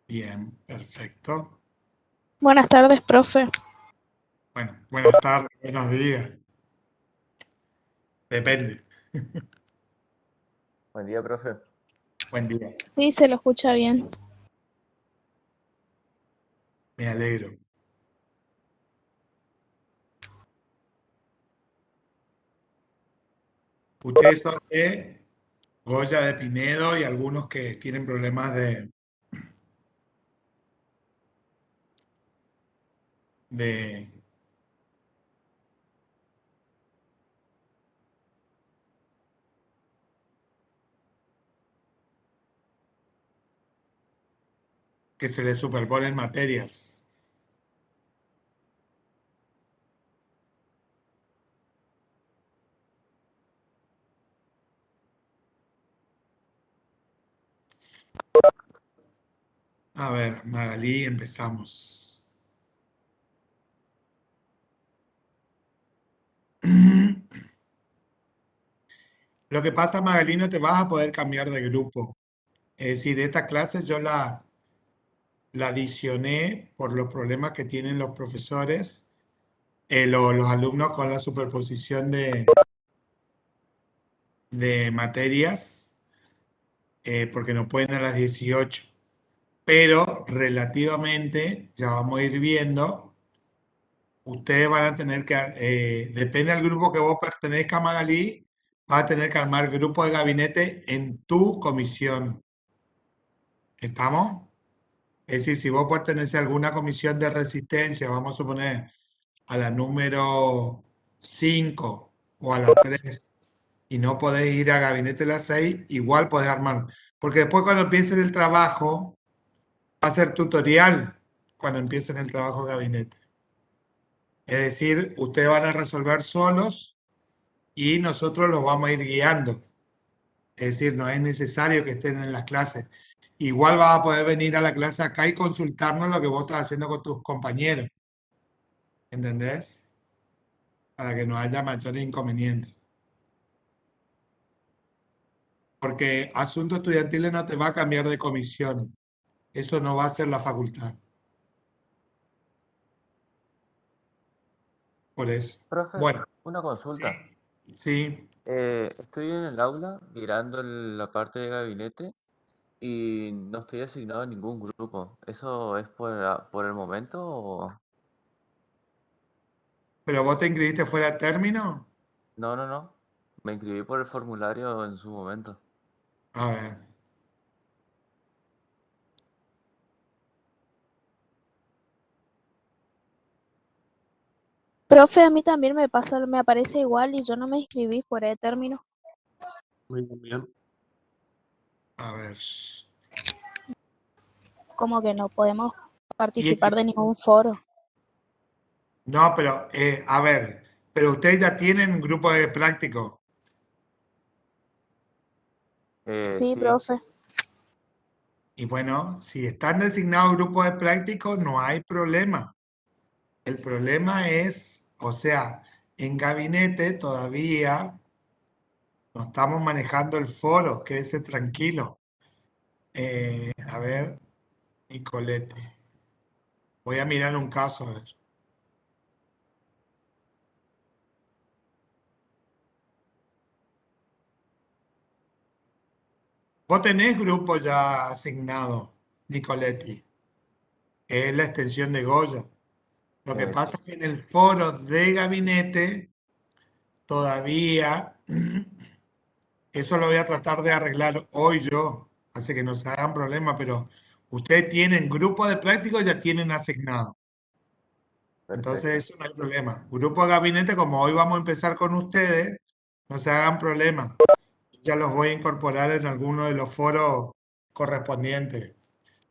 Bien, perfecto. Buenas tardes, profe. Bueno, buenas tardes, buenos días. Depende. Buen día, profe. Buen día. Sí, se lo escucha bien. Me alegro. Ustedes son de Goya de Pinedo y algunos que tienen problemas de que se les superponen materias. A ver, Magalí, empezamos. Lo que pasa, Magalí, no te vas a poder cambiar de grupo. Es decir, esta clase yo la adicioné por los problemas que tienen los profesores, los alumnos con la superposición de materias, porque no pueden a las 18. Pero relativamente, ya vamos a ir viendo, ustedes van a tener que, depende del grupo que vos pertenezcas, Magalí, vas a tener que armar grupo de gabinete en tu comisión. ¿Estamos? Es decir, si vos perteneces a alguna comisión de resistencia, vamos a suponer a la número 5 o a la 3 y no podés ir a gabinete a las 6, igual podés armar. Porque después cuando empiecen el trabajo, va a ser tutorial cuando empiecen el trabajo de gabinete. Es decir, ustedes van a resolver solos y nosotros los vamos a ir guiando. Es decir, no es necesario que estén en las clases. Igual vas a poder venir a la clase acá y consultarnos lo que vos estás haciendo con tus compañeros. ¿Entendés? Para que no haya mayores inconvenientes. Porque asunto estudiantil no te va a cambiar de comisión. Eso no va a ser la facultad. Por eso. Profe, Bueno, una sí, consulta. sí. Estoy en el aula mirando la parte de gabinete y no estoy asignado a ningún grupo. ¿Eso es por el momento o...? ¿Pero vos te inscribiste fuera de término? No, no, no. Me inscribí por el formulario en su momento. A ver. Profe, a mí también me pasa, me aparece igual y yo no me inscribí fuera de término. Muy bien. A ver. Como que no podemos Y, participar de ningún foro. no, pero, a ver, pero ustedes ya tienen un grupo de práctico. Sí, Sí, profe. Y bueno, si están designados grupos de práctico, no hay problema. El problema es, o sea, en gabinete todavía no estamos manejando el foro, quédese tranquilo. A ver, Nicolete. Voy a mirar un caso, a ver. Vos tenés grupo ya asignado, Nicoletti. Es la extensión de Goya. Lo que sí. pasa es que en el foro de gabinete todavía, eso lo voy a tratar de arreglar hoy yo, hace que no se hagan problemas, pero ustedes tienen grupo de prácticos, ya tienen asignado. Entonces Perfecto. eso no hay problema. Grupo de gabinete, como hoy vamos a empezar con ustedes, no se hagan problemas. Ya los voy a incorporar en alguno de los foros correspondientes.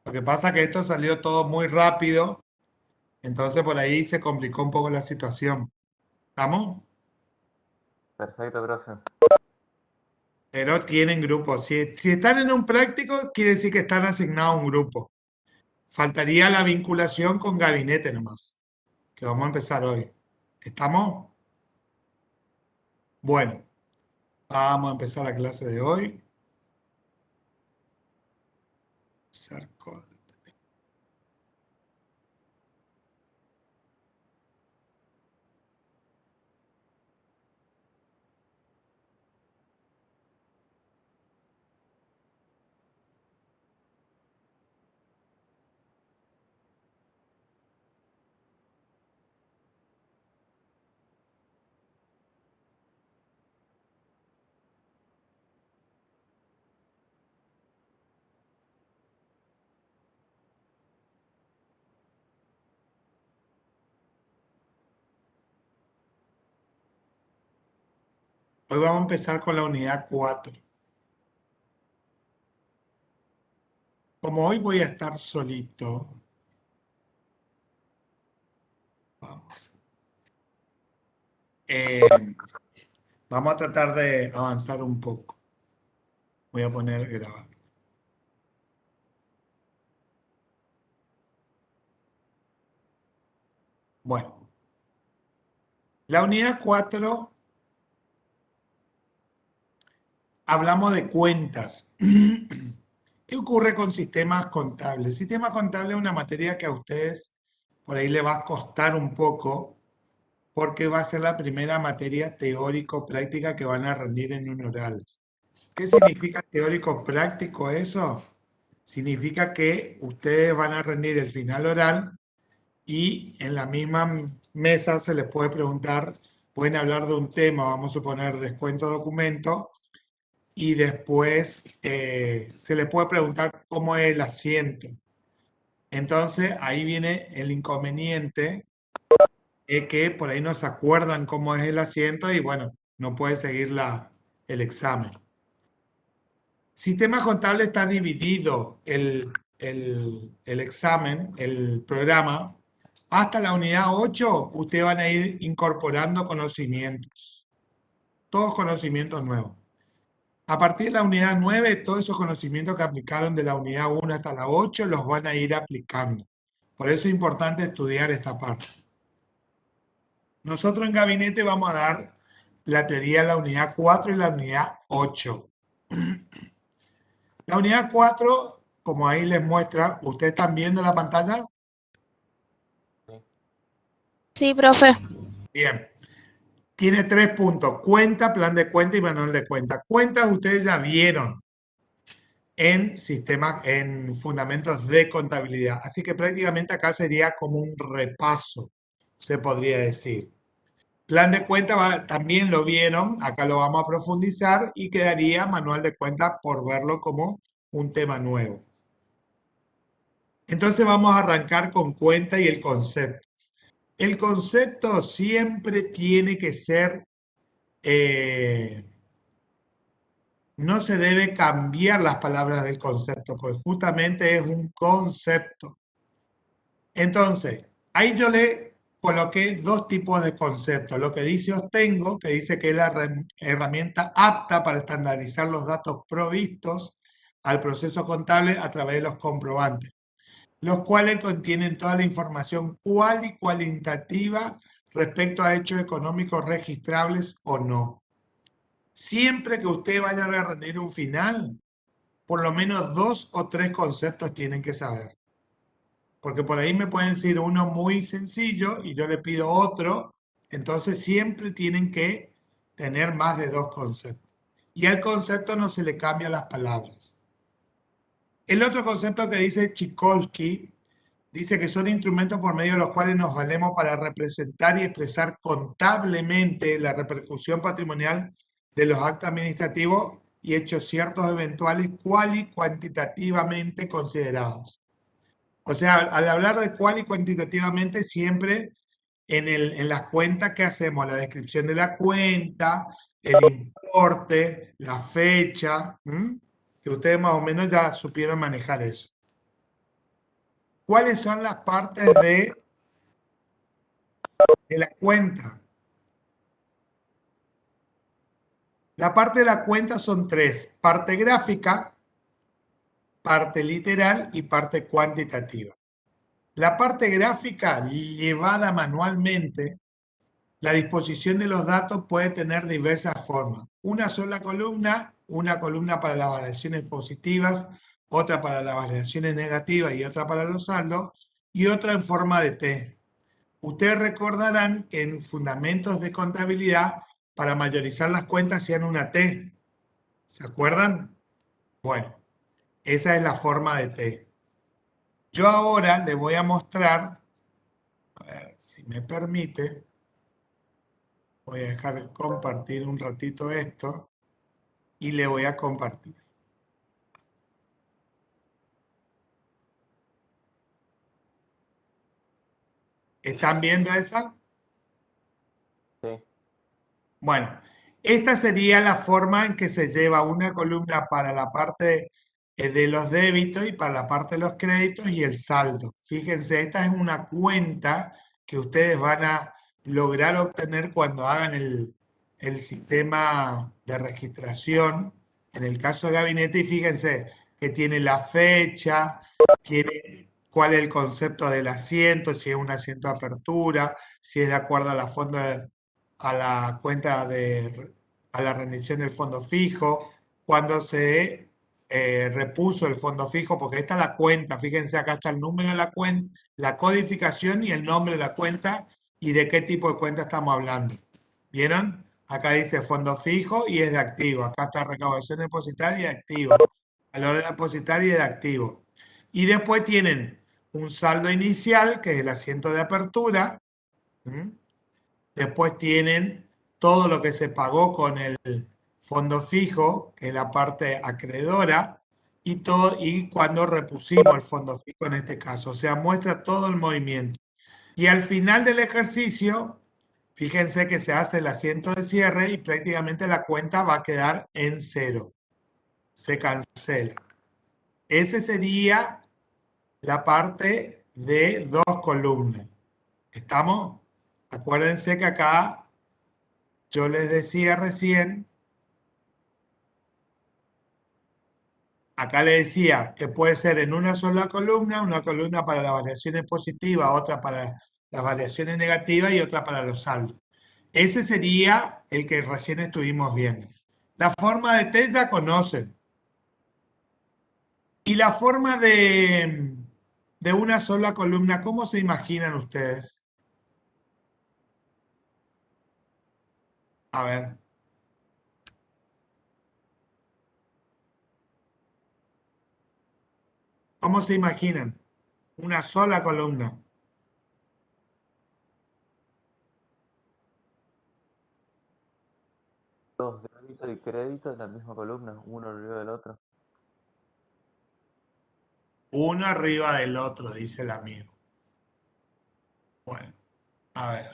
Lo que pasa es que esto salió todo muy rápido, entonces por ahí se complicó un poco la situación. ¿Estamos? Perfecto, profe. Pero tienen grupos. Si están en un práctico, quiere decir que están asignados a un grupo. Faltaría la vinculación con gabinete nomás, que vamos a empezar hoy. ¿Estamos? Bueno, vamos a empezar la clase de hoy. Hoy vamos a empezar con la unidad 4. Como hoy voy a estar solito, vamos. Vamos a tratar de avanzar un poco. Voy a poner grabar. Bueno, la unidad 4 hablamos de cuentas. ¿Qué ocurre con sistemas contables? Sistema contable es una materia que a ustedes por ahí le va a costar un poco porque va a ser la primera materia teórico-práctica que van a rendir en un oral. ¿Qué significa teórico-práctico eso? Significa que ustedes van a rendir el final oral y en la misma mesa se les puede preguntar, pueden hablar de un tema, vamos a suponer descuento documento, y después se les puede preguntar cómo es el asiento. Entonces ahí viene el inconveniente, es que por ahí no se acuerdan cómo es el asiento y bueno, no puede seguir el examen. Sistema contable está dividido el examen, el programa. Hasta la unidad 8, ustedes van a ir incorporando conocimientos, todos conocimientos nuevos. A partir de la unidad 9, todos esos conocimientos que aplicaron de la unidad 1 hasta la 8 los van a ir aplicando. Por eso es importante estudiar esta parte. Nosotros en gabinete vamos a dar la teoría de la unidad 4 y la unidad 8. La unidad 4, como ahí les muestra, ¿ustedes están viendo la pantalla? Sí, profe. Bien. Tiene 3 puntos: cuenta, plan de cuenta y manual de cuenta. Cuentas ustedes ya vieron en sistemas, en fundamentos de contabilidad. Así que prácticamente acá sería como un repaso, se podría decir. Plan de cuenta también lo vieron, acá lo vamos a profundizar y quedaría manual de cuenta por verlo como un tema nuevo. Entonces vamos a arrancar con cuenta y el concepto. El concepto siempre tiene que ser, no se debe cambiar las palabras del concepto, porque justamente es un concepto. Entonces, ahí yo le coloqué dos tipos de conceptos. Lo que dice Ostengo, que dice que es la herramienta apta para estandarizar los datos provistos al proceso contable a través de los comprobantes, los cuales contienen toda la información cual y cualitativa respecto a hechos económicos registrables o no. Siempre que usted vaya a rendir un final, por lo menos 2 o 3 conceptos tienen que saber. Porque por ahí me pueden decir uno muy sencillo y yo le pido otro, entonces siempre tienen que tener más de 2 conceptos. Y al concepto no se le cambian las palabras. El otro concepto que dice Chikolsky dice que son instrumentos por medio de los cuales nos valemos para representar y expresar contablemente la repercusión patrimonial de los actos administrativos y hechos ciertos eventuales cual y cuantitativamente considerados. O sea, al hablar de cual y cuantitativamente, siempre en las cuentas que hacemos, la descripción de la cuenta, el importe, la fecha, que ustedes más o menos ya supieron manejar eso. ¿Cuáles son las partes de la cuenta? La parte de la cuenta son 3: parte gráfica, parte literal y parte cuantitativa. La parte gráfica, llevada manualmente, la disposición de los datos puede tener diversas formas. Una sola columna, una columna para las variaciones positivas, otra para las variaciones negativas y otra para los saldos, y otra en forma de T. Ustedes recordarán que en fundamentos de contabilidad, para mayorizar las cuentas hacían una T. ¿Se acuerdan? Bueno, esa es la forma de T. Yo ahora les voy a mostrar, a ver si me permite, voy a dejar compartir un ratito esto y le voy a compartir. ¿Están viendo esa? Sí. Bueno, Esta sería la forma en que se lleva una columna para la parte de los débitos y para la parte de los créditos y el saldo. Fíjense, esta es una cuenta que ustedes van a lograr obtener cuando hagan el sistema de registración. En el caso de gabinete, y fíjense que tiene la fecha, tiene cuál es el concepto del asiento, si es un asiento de apertura, si es de acuerdo a la a la cuenta a la rendición del fondo fijo, cuando se repuso el fondo fijo, porque esta es la cuenta, fíjense acá está el número de la cuenta, la codificación y el nombre de la cuenta y de qué tipo de cuenta estamos hablando. ¿Vieron? Acá dice fondo fijo y es de activo. Acá está recaudación depositaria y de activo. Valor depositario y de activo. Y después tienen un saldo inicial, que es el asiento de apertura. Después tienen todo lo que se pagó con el fondo fijo, que es la parte acreedora, y cuando repusimos el fondo fijo en este caso. O sea, muestra todo el movimiento. Y al final del ejercicio, fíjense que se hace el asiento de cierre y prácticamente la cuenta va a quedar en cero. Se cancela. Esa sería la parte de dos columnas. ¿Estamos? Acuérdense que acá yo les decía recién, acá le decía que puede ser en una sola columna, una columna para las variaciones positivas, otra para las variaciones negativas y otra para los saldos. Ese sería el que recién estuvimos viendo. La forma de T ya conocen. Y la forma de una sola columna, ¿cómo se imaginan ustedes? A ver. ¿Cómo se imaginan? Una sola columna. Los débito y crédito en la misma columna, uno arriba del otro. Uno arriba del otro, dice el amigo. Bueno, a ver.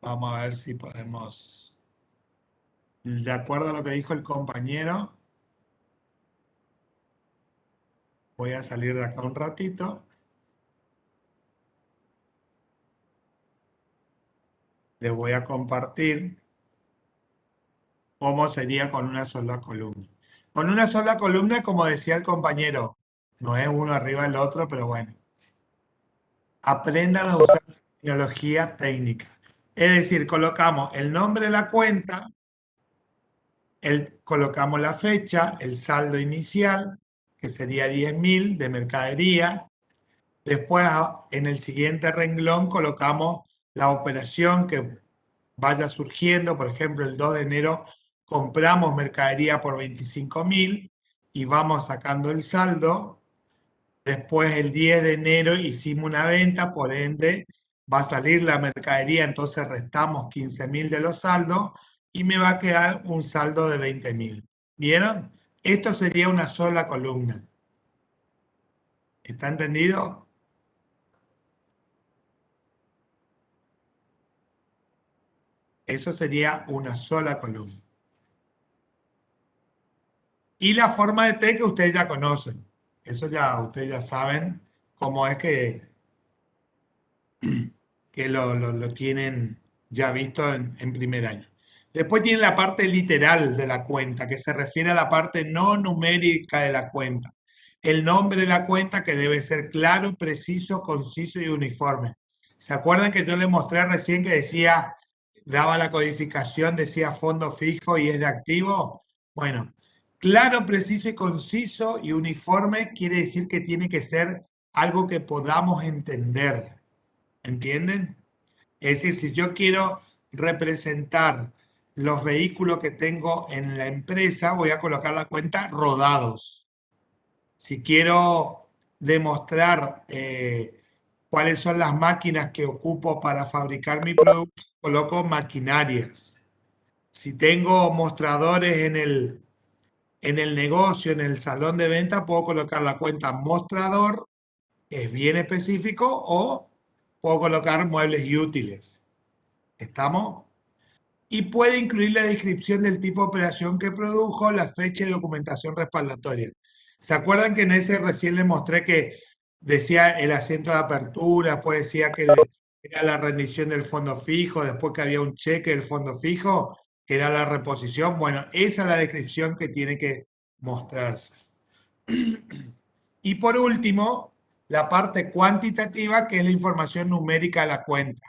Vamos a ver si podemos. De acuerdo a lo que dijo el compañero, voy a salir de acá un ratito. Les voy a compartir cómo sería con una sola columna. Con una sola columna, como decía el compañero, no es uno arriba del otro, pero bueno. Aprendan a usar tecnología técnica. Es decir, colocamos el nombre de la cuenta, colocamos la fecha, el saldo inicial, que sería 10.000 de mercadería. Después, en el siguiente renglón, colocamos la operación que vaya surgiendo. Por ejemplo, el 2 de enero compramos mercadería por 25.000 y vamos sacando el saldo. Después, el 10 de enero hicimos una venta, por ende va a salir la mercadería, entonces restamos 15.000 de los saldos y me va a quedar un saldo de 20.000. ¿Vieron? Esto sería una sola columna. ¿Está entendido? Eso sería una sola columna. Y la forma de T que ustedes ya conocen. Eso ya ustedes ya saben cómo es que lo tienen ya visto en primer año. Después tiene la parte literal de la cuenta, que se refiere a la parte no numérica de la cuenta. El nombre de la cuenta que debe ser claro, preciso, conciso y uniforme. ¿Se acuerdan que yo les mostré recién que decía, daba la codificación, decía fondo fijo y es de activo? Bueno, claro, preciso y conciso y uniforme quiere decir que tiene que ser algo que podamos entender. ¿Entienden? Es decir, si yo quiero representar los vehículos que tengo en la empresa, voy a colocar la cuenta rodados. Si quiero demostrar cuáles son las máquinas que ocupo para fabricar mi producto, coloco maquinarias. Si tengo mostradores en el negocio, en el salón de venta, puedo colocar la cuenta mostrador, que es bien específico, o puedo colocar muebles y útiles. ¿Estamos? y puede incluir la descripción del tipo de operación que produjo, la fecha y documentación respaldatoria. ¿Se acuerdan que en ese recién les mostré que decía el asiento de apertura, después decía que era la rendición del fondo fijo, después que había un cheque del fondo fijo, que era la reposición? Bueno, esa es la descripción que tiene que mostrarse. Y por último, la parte cuantitativa, que es la información numérica de la cuenta.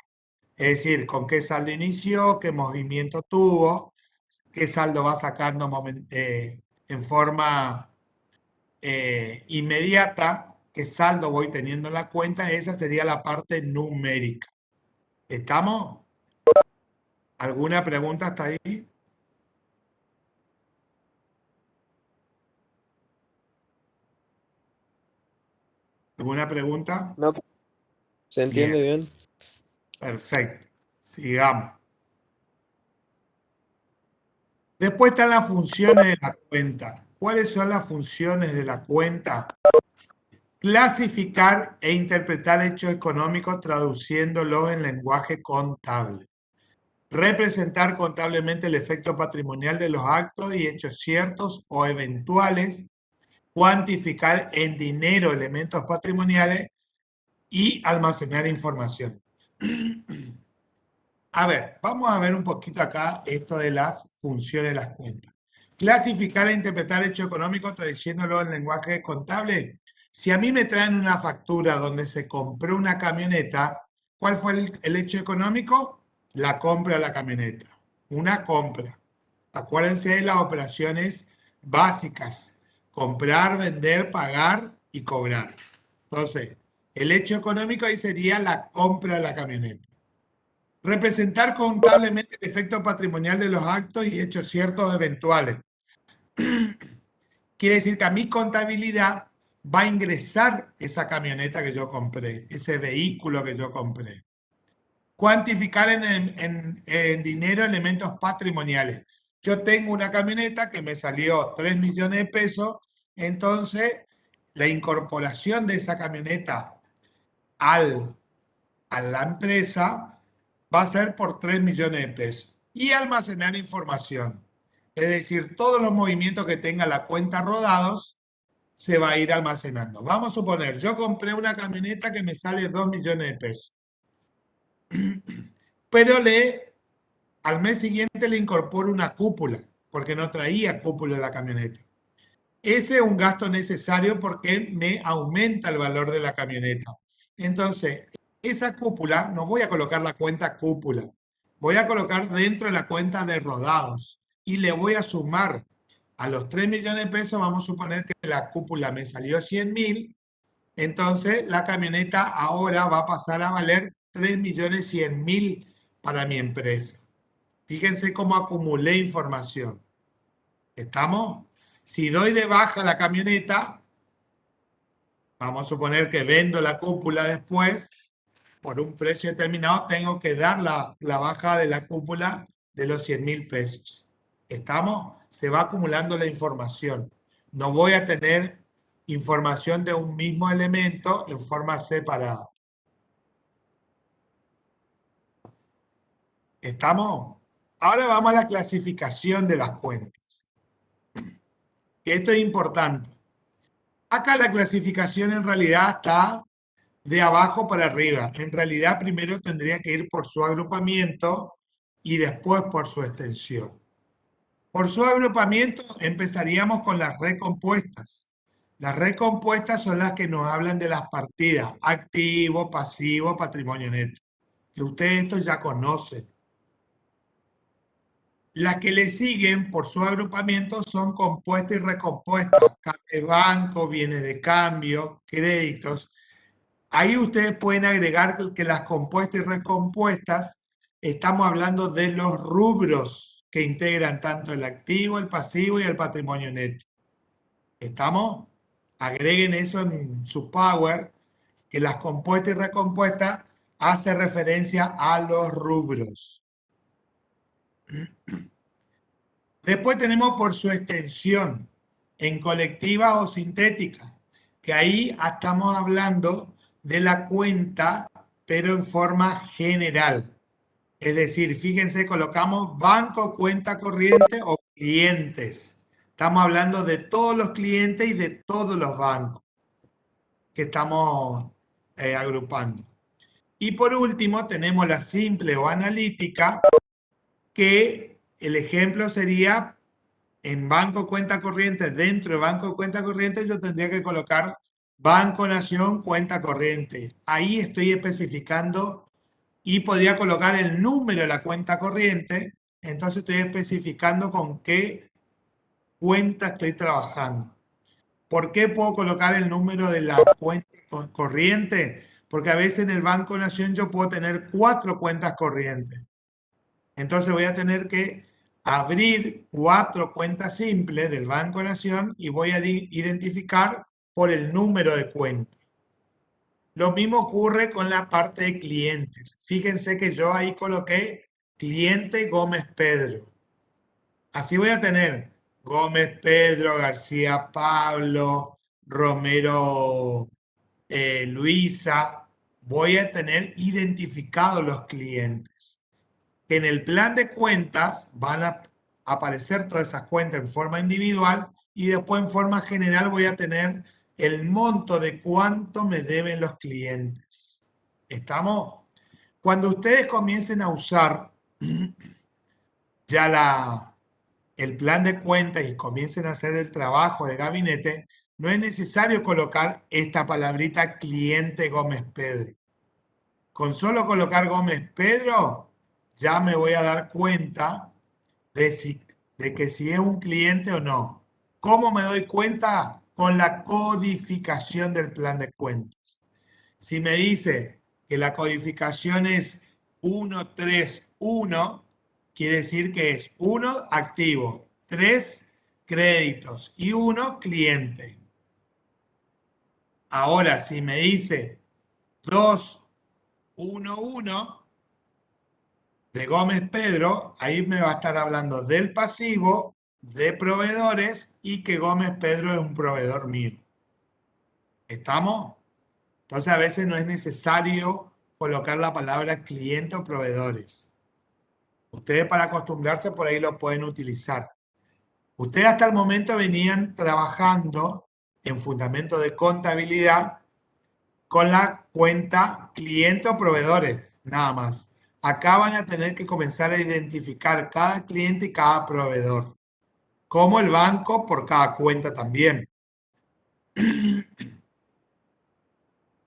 Es decir, con qué saldo inició, qué movimiento tuvo, qué saldo va sacando en forma inmediata, qué saldo voy teniendo en la cuenta. Esa sería la parte numérica. ¿Estamos? ¿Alguna pregunta hasta ahí? ¿Alguna pregunta? No, se entiende bien. Perfecto. Sigamos. Después están las funciones de la cuenta. ¿Cuáles son las funciones de la cuenta? Clasificar e interpretar hechos económicos traduciéndolos en lenguaje contable. Representar contablemente el efecto patrimonial de los actos y hechos ciertos o eventuales. Cuantificar en dinero elementos patrimoniales y almacenar información. A ver, vamos a ver un poquito acá esto de las funciones de las cuentas. Clasificar e interpretar hechos económicos traduciéndolo en lenguaje contable. Si a mí me traen una factura donde se compró una camioneta, ¿cuál fue el hecho económico? La compra de la camioneta. Una compra. Acuérdense de las operaciones básicas. Comprar, vender, pagar y cobrar. Entonces, el hecho económico ahí sería la compra de la camioneta. Representar contablemente el efecto patrimonial de los actos y hechos ciertos o eventuales. Quiere decir que a mi contabilidad va a ingresar esa camioneta que yo compré, ese vehículo que yo compré. Cuantificar en dinero elementos patrimoniales. Yo tengo una camioneta que me salió 3 millones de pesos, entonces la incorporación de esa camioneta a la empresa va a ser por 3 millones de pesos. Y almacenar información. Es decir, todos los movimientos que tenga la cuenta rodados se va a ir almacenando. Vamos a suponer, yo compré una camioneta que me sale 2 millones de pesos. Pero al mes siguiente le incorporo una cúpula, porque no traía cúpula en la camioneta. Ese es un gasto necesario porque me aumenta el valor de la camioneta. Entonces, esa cúpula, no voy a colocar la cuenta cúpula, voy a colocar dentro de la cuenta de rodados y le voy a sumar a los 3 millones de pesos. Vamos a suponer que la cúpula me salió 100.000, entonces la camioneta ahora va a pasar a valer 3.100.000 para mi empresa. Fíjense cómo acumulé información. ¿Estamos? Si doy de baja la camioneta, vamos a suponer que vendo la cúpula después, por un precio determinado, tengo que dar la baja de la cúpula de los 100.000 pesos. ¿Estamos? Se va acumulando la información. No voy a tener información de un mismo elemento en forma separada. ¿Estamos? Ahora vamos a la clasificación de las cuentas. Esto es importante. Acá la clasificación en realidad está de abajo para arriba. En realidad primero tendría que ir por su agrupamiento y después por su extensión. Por su agrupamiento empezaríamos con las recompuestas. Las recompuestas son las que nos hablan de las partidas: activo, pasivo, patrimonio neto, que ustedes esto ya conocen. Las que le siguen por su agrupamiento son compuestas y recompuestas: caja de banco, bienes de cambio, créditos. Ahí ustedes pueden agregar que las compuestas y recompuestas, estamos hablando de los rubros que integran tanto el activo, el pasivo y el patrimonio neto. ¿Estamos? Agreguen eso en su Power, que las compuestas y recompuestas hace referencia a los rubros. Después tenemos por su extensión, en colectiva o sintética, que ahí estamos hablando de la cuenta, pero en forma general. Es decir, fíjense, colocamos banco, cuenta corriente o clientes. Estamos hablando de todos los clientes y de todos los bancos que estamos agrupando. Y por último, tenemos la simple o analítica, que el ejemplo sería en banco cuenta corriente, dentro de banco cuenta corriente, yo tendría que colocar Banco Nación cuenta corriente. Ahí estoy especificando y podría colocar el número de la cuenta corriente. Entonces estoy especificando con qué cuenta estoy trabajando. ¿Por qué puedo colocar el número de la cuenta corriente? Porque a veces en el Banco Nación yo puedo tener 4 cuentas corrientes. Entonces voy a tener que abrir 4 cuentas simples del Banco Nación y voy a identificar por el número de cuenta. Lo mismo ocurre con la parte de clientes. Fíjense que yo ahí coloqué cliente Gómez Pedro. Así voy a tener Gómez Pedro, García Pablo, Romero Luisa. Voy a tener identificados los clientes. En el plan de cuentas van a aparecer todas esas cuentas en forma individual y después en forma general voy a tener el monto de cuánto me deben los clientes. ¿Estamos? Cuando ustedes comiencen a usar ya el plan de cuentas y comiencen a hacer el trabajo de gabinete, no es necesario colocar esta palabrita cliente Gómez Pedro. Con solo colocar Gómez Pedro, ya me voy a dar cuenta de que si es un cliente o no. ¿Cómo me doy cuenta? Con la codificación del plan de cuentas. Si me dice que la codificación es 131, quiere decir que es 1 activo, 3 créditos y 1 cliente. Ahora, si me dice 211 de Gómez Pedro, ahí me va a estar hablando del pasivo, de proveedores y que Gómez Pedro es un proveedor mío. ¿Estamos? Entonces a veces no es necesario colocar la palabra cliente o proveedores. Ustedes para acostumbrarse por ahí lo pueden utilizar. Ustedes hasta el momento venían trabajando en fundamento de contabilidad con la cuenta cliente o proveedores, nada más. Acá van a tener que comenzar a identificar cada cliente y cada proveedor, como el banco por cada cuenta también.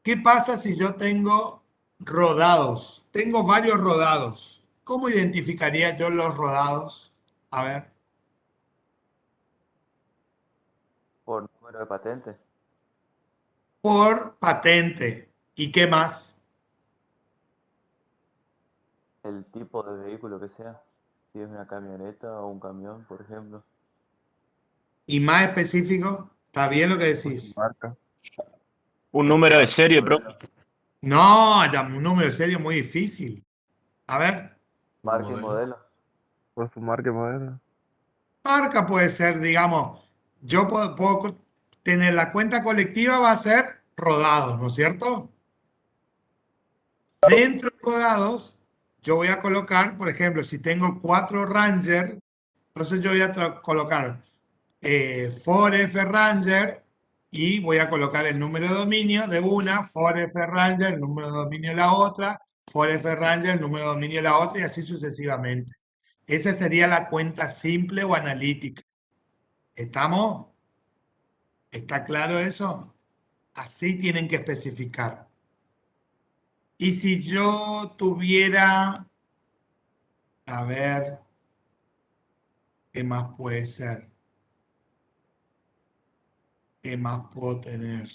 ¿Qué pasa si yo tengo rodados? Tengo varios rodados. ¿Cómo identificaría yo los rodados? A ver, Por número de patente. por patente. ¿Y qué más? El tipo de vehículo que sea. Si es una camioneta o un camión, por ejemplo. ¿Y más específico? ¿Está bien lo que decís? Marca. Un número de serie, profe. No, ya un número serio muy difícil. A ver, Marca y modelo. Por su marca y modelo. marca puede ser, digamos, yo puedo tener la cuenta colectiva, va a ser rodados, ¿no es cierto? Dentro de rodados, yo voy a colocar, por ejemplo, si tengo 4 Ranger, entonces yo voy a colocar for F Ranger y voy a colocar el número de dominio de una, for F Ranger, el número de dominio de la otra, for F Ranger, el número de dominio de la otra y así sucesivamente. Esa sería la cuenta simple o analítica. ¿Estamos? ¿Está claro eso? Así tienen que especificar. Y si yo tuviera, a ver, ¿qué más puede ser? ¿Qué más puedo tener?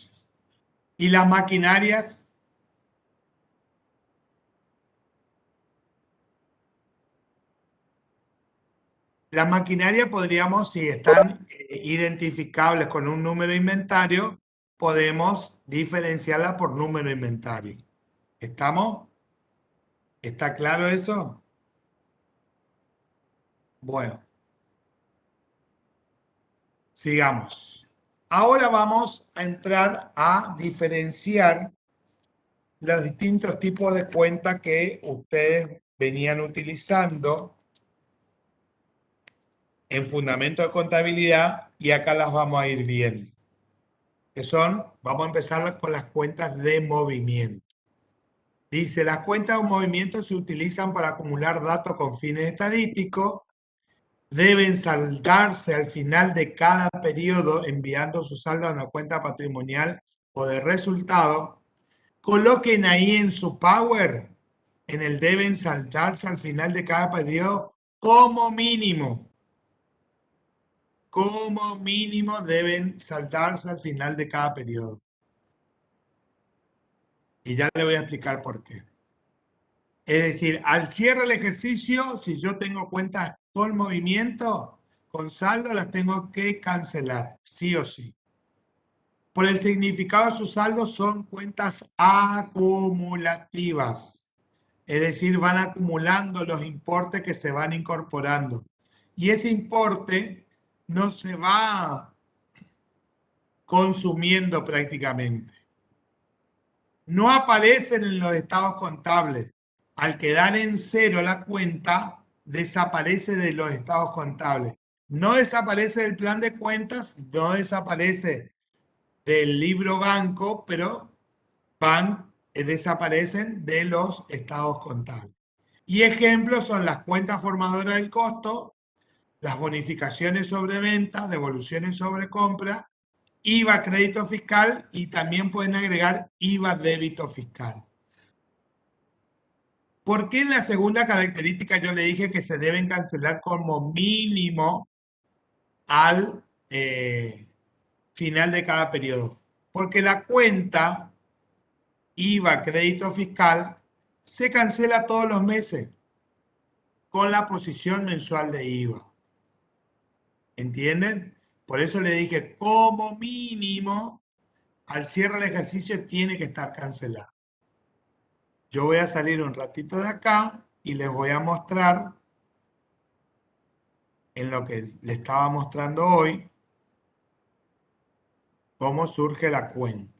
¿Y las maquinarias? Las maquinarias podríamos, si están identificables con un número de inventario, podemos diferenciarla por número de inventario. ¿Estamos? ¿Está claro eso? Bueno, sigamos. Ahora vamos a entrar a diferenciar los distintos tipos de cuentas que ustedes venían utilizando en fundamento de contabilidad y acá las vamos a ir viendo. Que son, vamos a empezar con las cuentas de movimiento. Dice, las cuentas de movimiento se utilizan para acumular datos con fines estadísticos, deben saldarse al final de cada periodo enviando su saldo a una cuenta patrimonial o de resultado. Coloquen ahí en su Power, en el deben saldarse al final de cada periodo, como mínimo. Como mínimo deben saltarse al final de cada periodo. Y ya le voy a explicar por qué. Es decir, al cierre del ejercicio, si yo tengo cuentas con movimiento, con saldo, las tengo que cancelar, sí o sí. Por el significado de sus saldos son cuentas acumulativas. Es decir, van acumulando los importes que se van incorporando. Y ese importe no se va consumiendo prácticamente. No aparecen en los estados contables. Al quedar en cero la cuenta, desaparece de los estados contables. No desaparece del plan de cuentas, no desaparece del libro banco, pero desaparecen de los estados contables. Y ejemplos son las cuentas formadoras del costo, las bonificaciones sobre venta, devoluciones sobre compra, IVA crédito fiscal y también pueden agregar IVA débito fiscal. ¿Por qué en la segunda característica yo le dije que se deben cancelar como mínimo al final de cada periodo? Porque la cuenta IVA crédito fiscal se cancela todos los meses con la posición mensual de IVA. ¿Entienden? Por eso le dije como mínimo al cierre del ejercicio tiene que estar cancelado. Yo voy a salir un ratito de acá y les voy a mostrar en lo que le estaba mostrando hoy cómo surge la cuenta.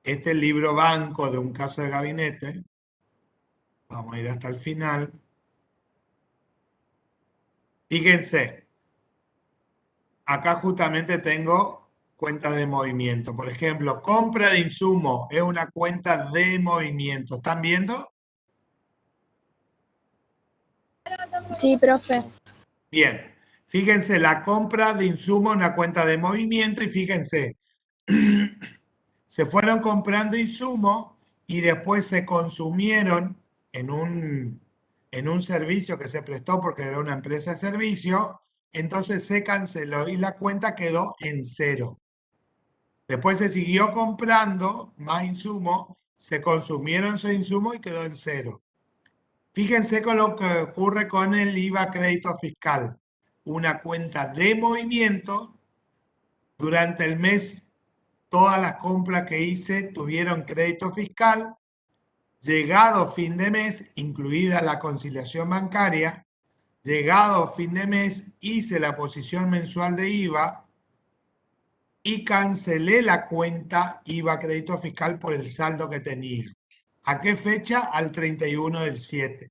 Este es el libro banco de un caso de gabinete. Vamos a ir hasta el final. Fíjense, acá justamente tengo cuentas de movimiento. Por ejemplo, compra de insumo es una cuenta de movimiento. ¿Están viendo? Sí, profe. Bien, fíjense, la compra de insumo es una cuenta de movimiento y fíjense, se fueron comprando insumos y después se consumieron en un servicio que se prestó porque era una empresa de servicio, entonces se canceló y la cuenta quedó en cero. Después se siguió comprando más insumos, se consumieron esos insumos y quedó en cero. Fíjense con lo que ocurre con el IVA crédito fiscal. Una cuenta de movimiento, durante el mes todas las compras que hice tuvieron crédito fiscal, llegado fin de mes, incluida la conciliación bancaria, llegado fin de mes hice la posición mensual de IVA y cancelé la cuenta IVA crédito fiscal por el saldo que tenía. ¿A qué fecha? Al 31 del 7.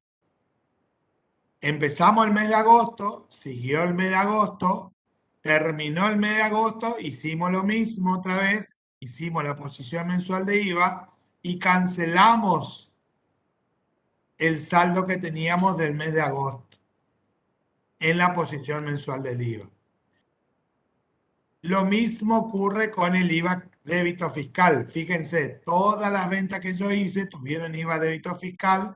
Empezamos el mes de agosto, siguió el mes de agosto, terminó el mes de agosto, hicimos lo mismo otra vez, hicimos la posición mensual de IVA y cancelamos el saldo que teníamos del mes de agosto en la posición mensual del IVA. Lo mismo ocurre con el IVA débito fiscal. Fíjense, todas las ventas que yo hice tuvieron IVA débito fiscal.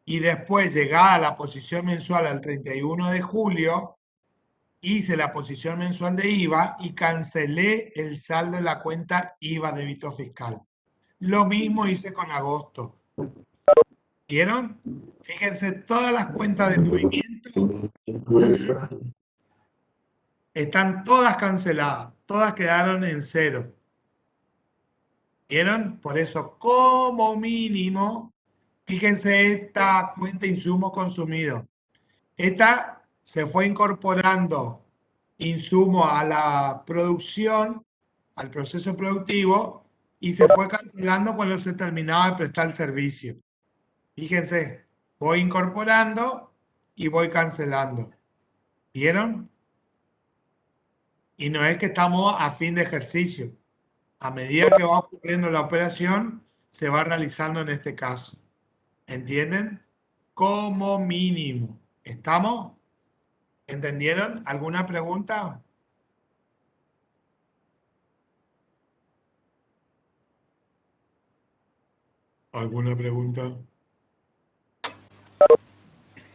Y después, llegada a la posición mensual al 31 de julio, hice la posición mensual de IVA y cancelé el saldo de la cuenta IVA débito fiscal. Lo mismo hice con agosto. ¿Vieron? Fíjense, todas las cuentas de movimiento están todas canceladas, todas quedaron en cero. ¿Vieron? Por eso, como mínimo, fíjense esta cuenta insumo consumido. Esta se fue incorporando insumo a la producción, al proceso productivo, y se fue cancelando cuando se terminaba de prestar el servicio. Fíjense, voy incorporando y voy cancelando. ¿Vieron? Y no es que estamos a fin de ejercicio. A medida que va ocurriendo la operación, se va realizando en este caso. ¿Entienden? Como mínimo. ¿Estamos? ¿Entendieron? ¿Alguna pregunta? ¿Alguna pregunta?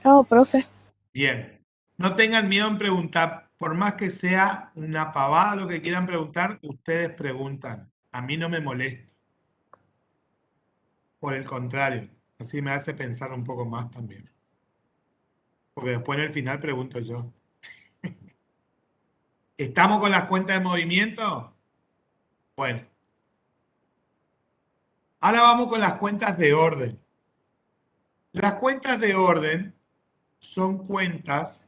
No, profe. Bien. No tengan miedo en preguntar. Por más que sea una pavada lo que quieran preguntar, ustedes preguntan. A mí no me molesta. Por el contrario, así me hace pensar un poco más también. Porque después en el final pregunto yo. ¿Estamos con las cuentas de movimiento? Bueno. Ahora vamos con las cuentas de orden. Las cuentas de orden son cuentas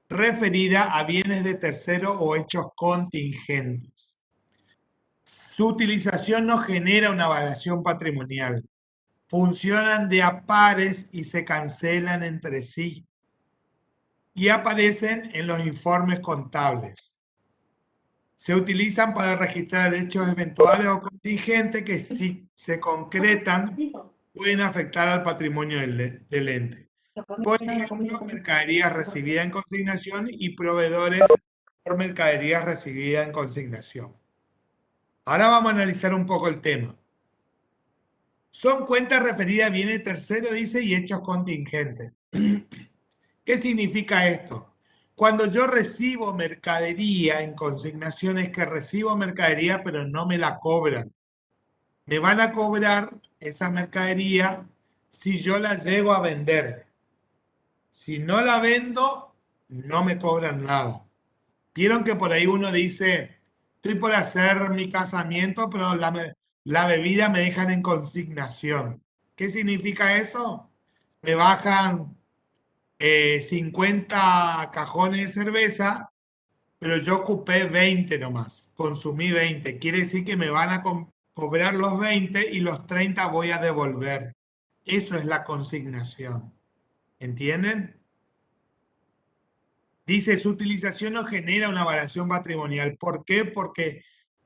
referidas a bienes de tercero o hechos contingentes. Su utilización no genera una variación patrimonial. Funcionan de a pares y se cancelan entre sí. Y aparecen en los informes contables. Se utilizan para registrar hechos eventuales o contingentes que, si se concretan, pueden afectar al patrimonio del ente. Por ejemplo, mercaderías recibidas en consignación y proveedores por mercaderías recibidas en consignación. Ahora vamos a analizar un poco el tema. Son cuentas referidas a bienes terceros, dice, y hechos contingentes. ¿Qué significa esto? Cuando yo recibo mercadería en consignación, es que recibo mercadería pero no me la cobran. Me van a cobrar esa mercadería si yo la llego a vender. Si no la vendo, no me cobran nada. Vieron que por ahí uno dice, estoy por hacer mi casamiento, pero la bebida me dejan en consignación. ¿Qué significa eso? Me bajan 50 cajones de cerveza, pero yo ocupé 20 nomás, consumí 20. Quiere decir que me van a cobrar los 20 y los 30 voy a devolver. Eso es la consignación. ¿Entienden? Dice, su utilización no genera una variación patrimonial. ¿Por qué? Porque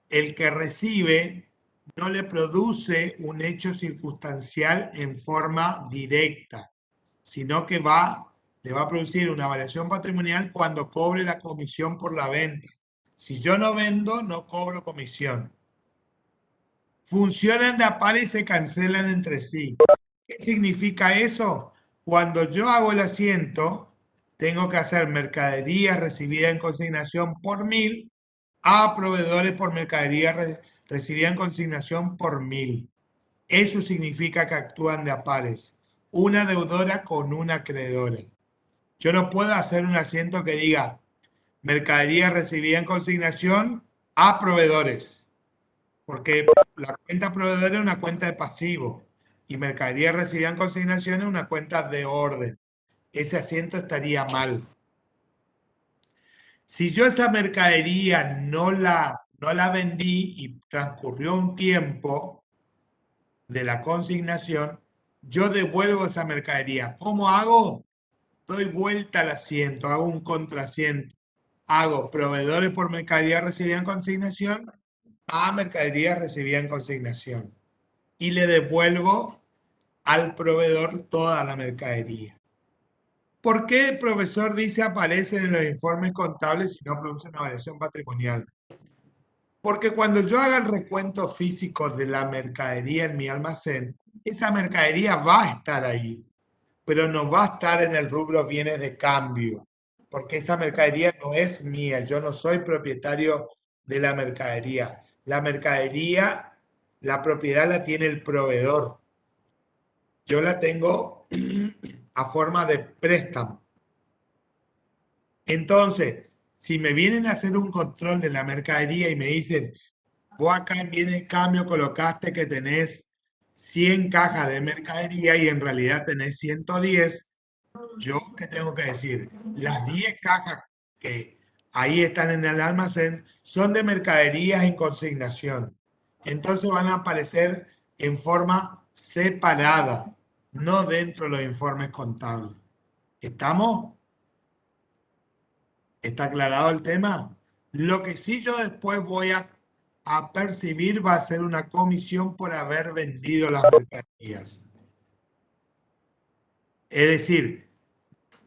el que recibe no le produce un hecho circunstancial en forma directa, sino que le va a producir una variación patrimonial cuando cobre la comisión por la venta. Si yo no vendo, no cobro comisión. Funcionan de a par y se cancelan entre sí. ¿Qué significa eso? Cuando yo hago el asiento, tengo que hacer mercadería recibida en consignación por 1000 a proveedores por mercadería recibida en consignación por 1000. Eso significa que actúan de a pares. Una deudora con una acreedora. Yo no puedo hacer un asiento que diga mercadería recibida en consignación a proveedores, porque la cuenta proveedora es una cuenta de pasivo y mercadería recibida en consignación es una cuenta de orden. Ese asiento estaría mal. Si yo esa mercadería no la vendí y transcurrió un tiempo de la consignación, yo devuelvo esa mercadería. ¿Cómo hago? Doy vuelta al asiento, hago un contraasiento. Hago proveedores por mercadería recibida en consignación a mercadería recibida en consignación. Y le devuelvo al proveedor toda la mercadería. ¿Por qué el profesor dice aparecen en los informes contables y no produce una variación patrimonial? Porque cuando yo haga el recuento físico de la mercadería en mi almacén, esa mercadería va a estar ahí, pero no va a estar en el rubro bienes de cambio, porque esa mercadería no es mía, yo no soy propietario de la mercadería. La mercadería, la propiedad la tiene el proveedor. Yo la tengo a forma de préstamo. Entonces, si me vienen a hacer un control de la mercadería y me dicen, vos acá en bienes de cambio colocaste que tenés 100 cajas de mercadería y en realidad tenés 110, ¿yo qué tengo que decir? Las 10 cajas que ahí están en el almacén son de mercaderías en consignación. Entonces van a aparecer en forma separada. no dentro de los informes contables. ¿Estamos? ¿Está aclarado el tema? Lo que sí yo después voy a percibir va a ser una comisión por haber vendido las mercaderías. Es decir,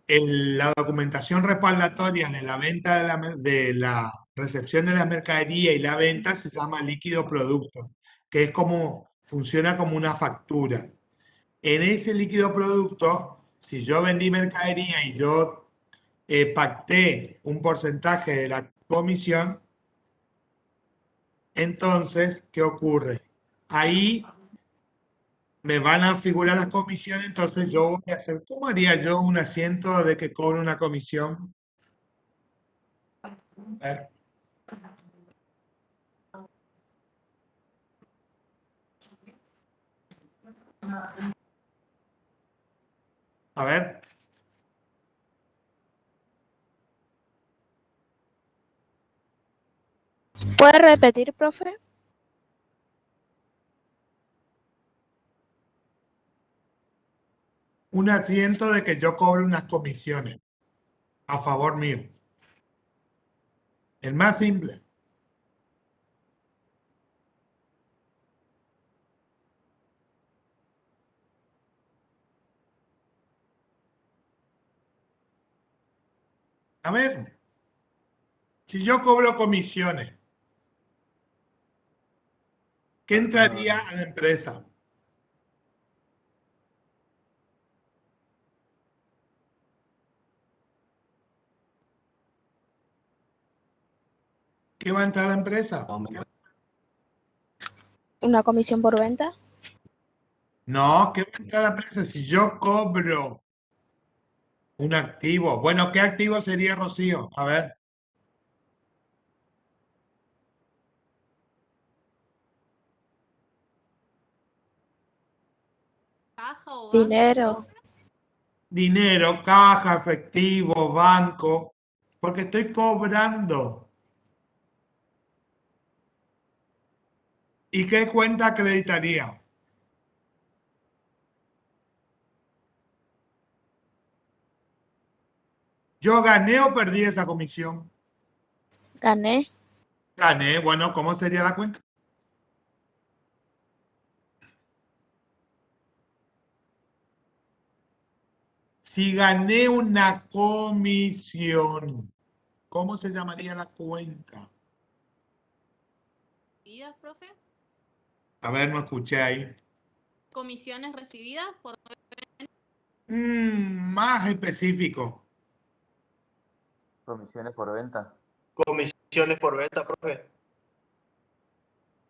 la documentación respaldatoria de la venta de la recepción de la mercadería y la venta se llama líquido producto, que es como funciona como una factura. En ese líquido producto, si yo vendí mercadería y yo pacté un porcentaje de la comisión, entonces, ¿qué ocurre? Ahí me van a figurar las comisiones, entonces yo voy a hacer, ¿cómo haría yo un asiento de que cobre una comisión? A ver. A ver. ¿Puede repetir, profe? Un asiento de que yo cobre unas comisiones a favor mío. El más simple. A ver, si yo cobro comisiones, ¿qué entraría a la empresa? ¿Qué va a entrar a la empresa? ¿Una comisión por venta? No, ¿qué va a entrar a la empresa si yo cobro un activo? Bueno, ¿qué activo sería, Rocío? A ver. Caja o banco. Dinero. Dinero, caja, efectivo, banco, porque estoy cobrando. ¿Y qué cuenta acreditaría? ¿Yo gané o perdí esa comisión? Gané. Gané, bueno, ¿cómo sería la cuenta? Si gané una comisión, ¿cómo se llamaría la cuenta? ¿Recibidas, profe? A ver, no escuché ahí. Comisiones recibidas por Más específico. Comisiones por venta. Comisiones por venta, profe.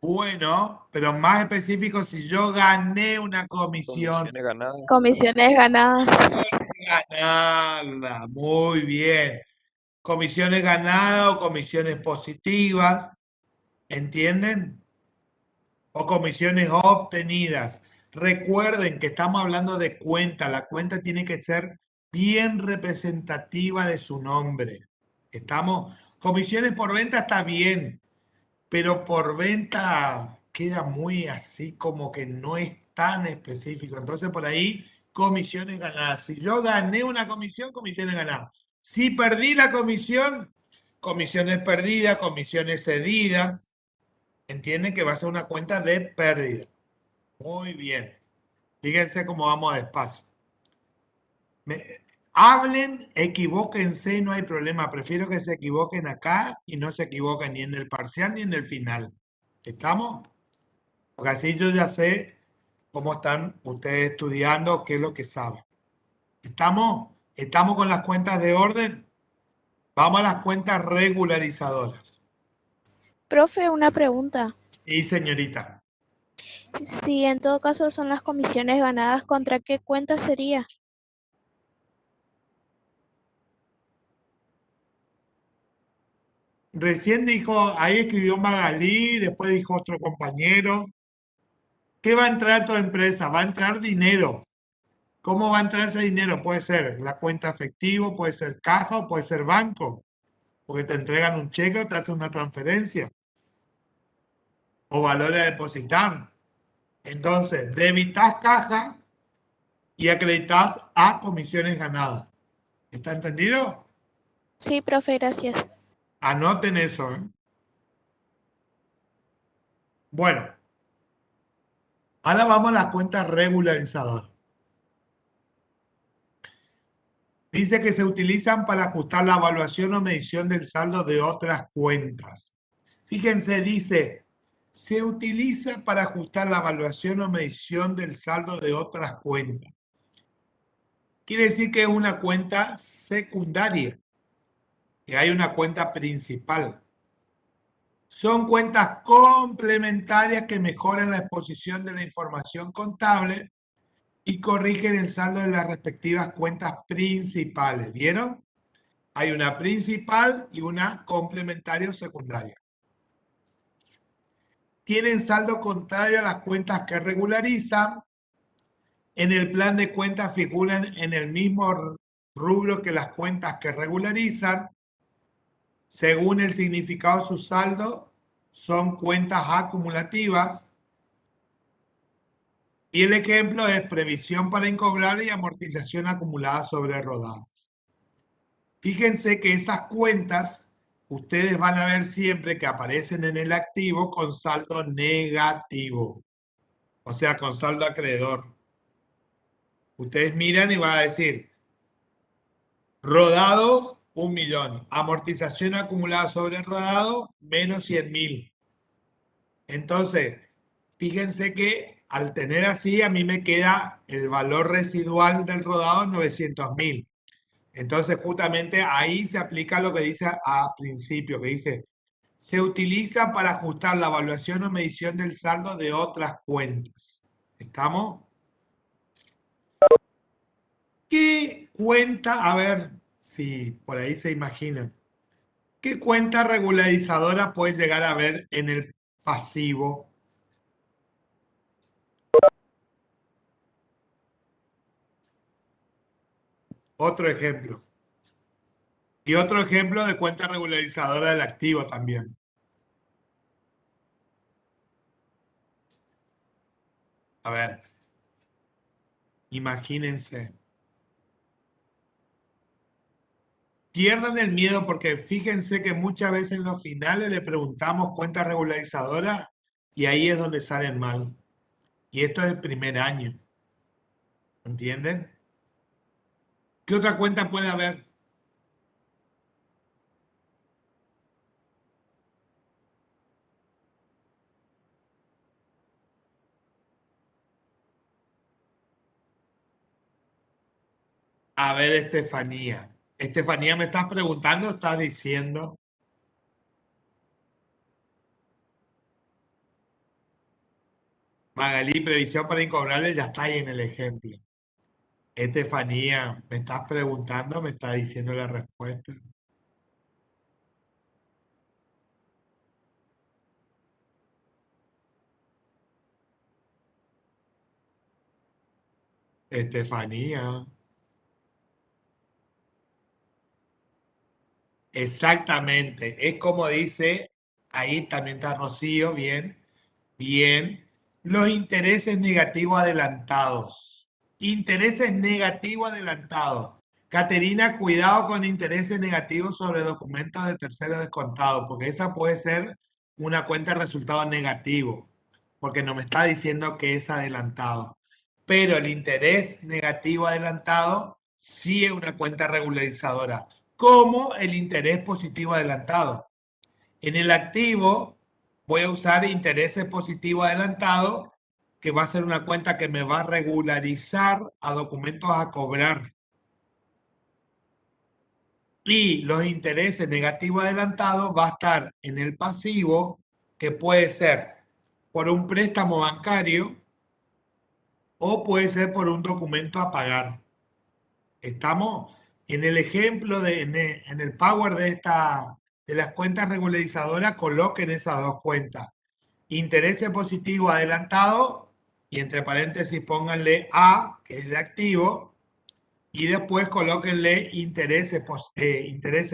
Bueno, pero más específico si yo gané una comisión. Comisiones ganadas. Comisiones ganadas. Ganada, muy bien. Comisiones ganadas o comisiones positivas, ¿entienden? O comisiones obtenidas. Recuerden que estamos hablando de cuenta. La cuenta tiene que ser bien representativa de su nombre. Estamos, comisiones por venta está bien, pero por venta queda muy así como que no es tan específico. Entonces por ahí, comisiones ganadas. Si yo gané una comisión, comisiones ganadas. Si perdí la comisión, comisiones perdidas, comisiones cedidas. Entienden que va a ser una cuenta de pérdida. Muy bien. Fíjense cómo vamos despacio. Hablen, equivóquense, no hay problema. Prefiero que se equivoquen acá y no se equivoquen ni en el parcial ni en el final. ¿Estamos? Porque así yo ya sé cómo están ustedes estudiando, qué es lo que saben. ¿Estamos? ¿Estamos con las cuentas de orden? Vamos a las cuentas regularizadoras. Profe, una pregunta. Sí, señorita. Si en todo caso son las comisiones ganadas, ¿contra qué cuenta sería? Recién dijo, ahí escribió Magalí, después dijo otro compañero. ¿Qué va a entrar a tu empresa? Va a entrar dinero. ¿Cómo va a entrar ese dinero? Puede ser la cuenta efectivo, puede ser caja o puede ser banco. Porque te entregan un cheque o te hacen una transferencia. O valor a depositar. Entonces, debitas caja y acreditás a comisiones ganadas. ¿Está entendido? Sí, profe, gracias. Anoten eso, ¿eh? Bueno, ahora vamos a la cuenta regularizadora. Dice que se utilizan para ajustar la evaluación o medición del saldo de otras cuentas. Fíjense, dice, se utiliza para ajustar la evaluación o medición del saldo de otras cuentas. Quiere decir que es una cuenta secundaria, que hay una cuenta principal. Son cuentas complementarias que mejoran la exposición de la información contable y corrigen el saldo de las respectivas cuentas principales. ¿Vieron? Hay una principal y una complementaria o secundaria. Tienen saldo contrario a las cuentas que regularizan. En el plan de cuentas figuran en el mismo rubro que las cuentas que regularizan. Según el significado de su saldo, son cuentas acumulativas. Y el ejemplo es previsión para incobrable y amortización acumulada sobre rodadas. Fíjense que esas cuentas ustedes van a ver siempre que aparecen en el activo con saldo negativo, o sea, con saldo acreedor. Ustedes miran y van a decir, rodado, 1.000.000. Amortización acumulada sobre rodado, menos 100.000. Entonces, fíjense que al tener así, a mí me queda el valor residual del rodado 900.000. Entonces, justamente ahí se aplica lo que dice a principio, que dice, se utiliza para ajustar la evaluación o medición del saldo de otras cuentas. ¿Estamos? ¿Qué cuenta? A ver si por ahí se imaginan. ¿Qué cuenta regularizadora puedes llegar a ver en el pasivo? Otro ejemplo. Y otro ejemplo de cuenta regularizadora del activo también. A ver. Imagínense. Pierdan el miedo porque fíjense que muchas veces en los finales le preguntamos cuenta regularizadora y ahí es donde salen mal. Y esto es el primer año. ¿Entienden? ¿Qué otra cuenta puede haber? A ver, Estefanía. Estefanía, ¿me estás preguntando o estás diciendo? Magalí, previsión para incobrable, ya está ahí en el ejemplo. Estefanía, ¿me estás preguntando o me estás diciendo la respuesta? Estefanía. Exactamente. Es como dice, ahí también está Rocío, bien, bien. Los intereses negativos adelantados. Intereses negativos adelantados. Caterina, cuidado con intereses negativos sobre documentos de terceros descontados, porque esa puede ser una cuenta de resultado negativo, porque no me está diciendo que es adelantado. Pero el interés negativo adelantado sí es una cuenta regularizadora, como el interés positivo adelantado. En el activo voy a usar intereses positivos adelantados, que va a ser una cuenta que me va a regularizar a documentos a cobrar. Y los intereses negativos adelantados va a estar en el pasivo, que puede ser por un préstamo bancario o puede ser por un documento a pagar. Estamos en el ejemplo en el power de las cuentas regularizadoras, coloquen esas dos cuentas. Interés positivo adelantado y entre paréntesis pónganle A, que es de activo, y después colóquenle interés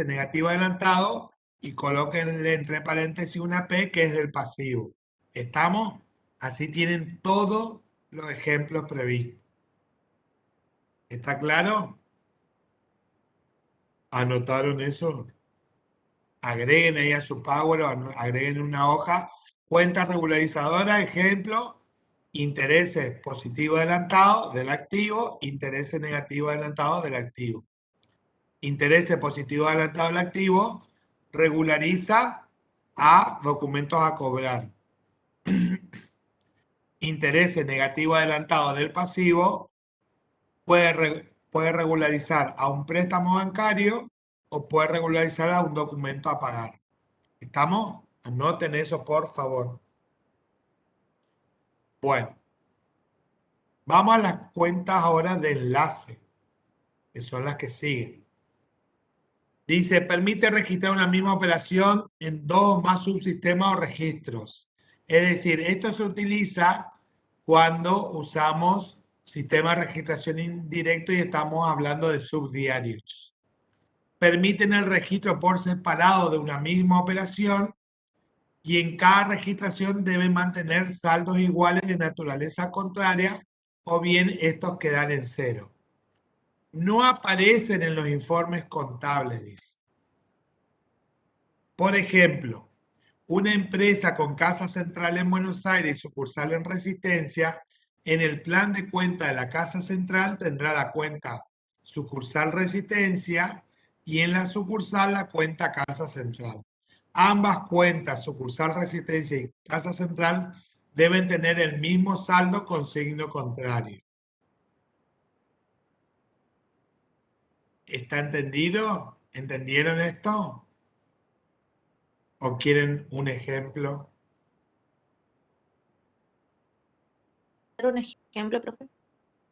negativo adelantado y colóquenle entre paréntesis una P, que es del pasivo. ¿Estamos? Así tienen todos los ejemplos previstos. ¿Está claro? ¿Anotaron eso? Agreguen ahí a su Power, agreguen una hoja. Cuenta regularizadora, ejemplo, intereses positivos adelantados del activo, intereses negativos adelantados del activo. Intereses positivos adelantados del activo regulariza a documentos a cobrar. Intereses negativos adelantados del pasivo puede regularizar a un préstamo bancario o puede regularizar a un documento a pagar. ¿Estamos? Anoten eso, por favor. Bueno, vamos a las cuentas ahora de enlace, que son las que siguen. Dice, permite registrar una misma operación en dos o más subsistemas o registros. Es decir, esto se utiliza cuando usamos sistema de registración indirecto y estamos hablando de subdiarios. Permiten el registro por separado de una misma operación y en cada registración deben mantener saldos iguales de naturaleza contraria o bien estos quedan en cero. No aparecen en los informes contables, dice. Por ejemplo, una empresa con casa central en Buenos Aires y sucursal en Resistencia, en el plan de cuenta de la casa central tendrá la cuenta sucursal Resistencia y en la sucursal la cuenta casa central. Ambas cuentas, sucursal Resistencia y casa central, deben tener el mismo saldo con signo contrario. ¿Está entendido? ¿Entendieron esto? ¿O quieren un ejemplo? ¿Dar un ejemplo, profe?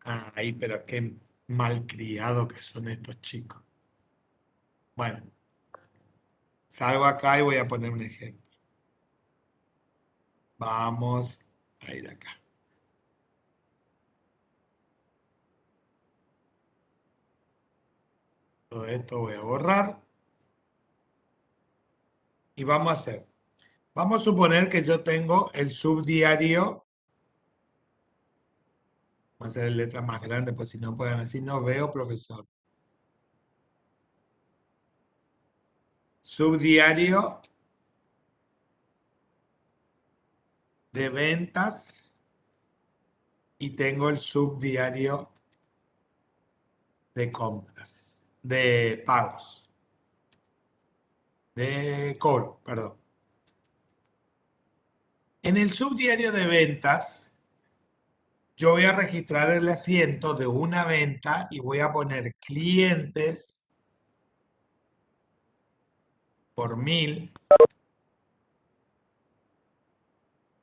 Ay, pero qué malcriados que son estos chicos. Bueno, salgo acá y voy a poner un ejemplo. Vamos a ir acá. Todo esto voy a borrar. Y vamos a hacer. Vamos a suponer que yo tengo el subdiario. Voy a hacer en letras más grandes, pues si no pueden así, no veo, profesor. Subdiario de ventas y tengo el subdiario de compras, de pagos, de cobro, perdón. En el subdiario de ventas, yo voy a registrar el asiento de una venta y voy a poner clientes por 1000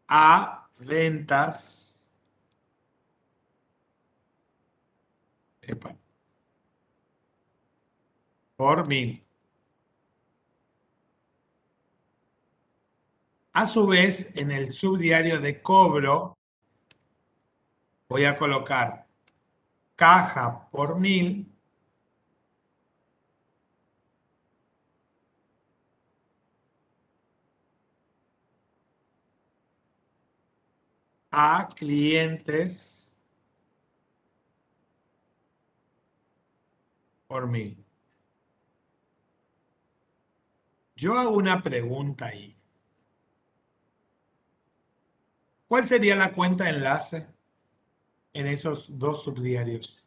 a ventas por 1000. A su vez, en el subdiario de cobro, voy a colocar caja por 1000 a clientes por 1000. Yo hago una pregunta ahí. ¿Cuál sería la cuenta de enlace en esos dos subdiarios?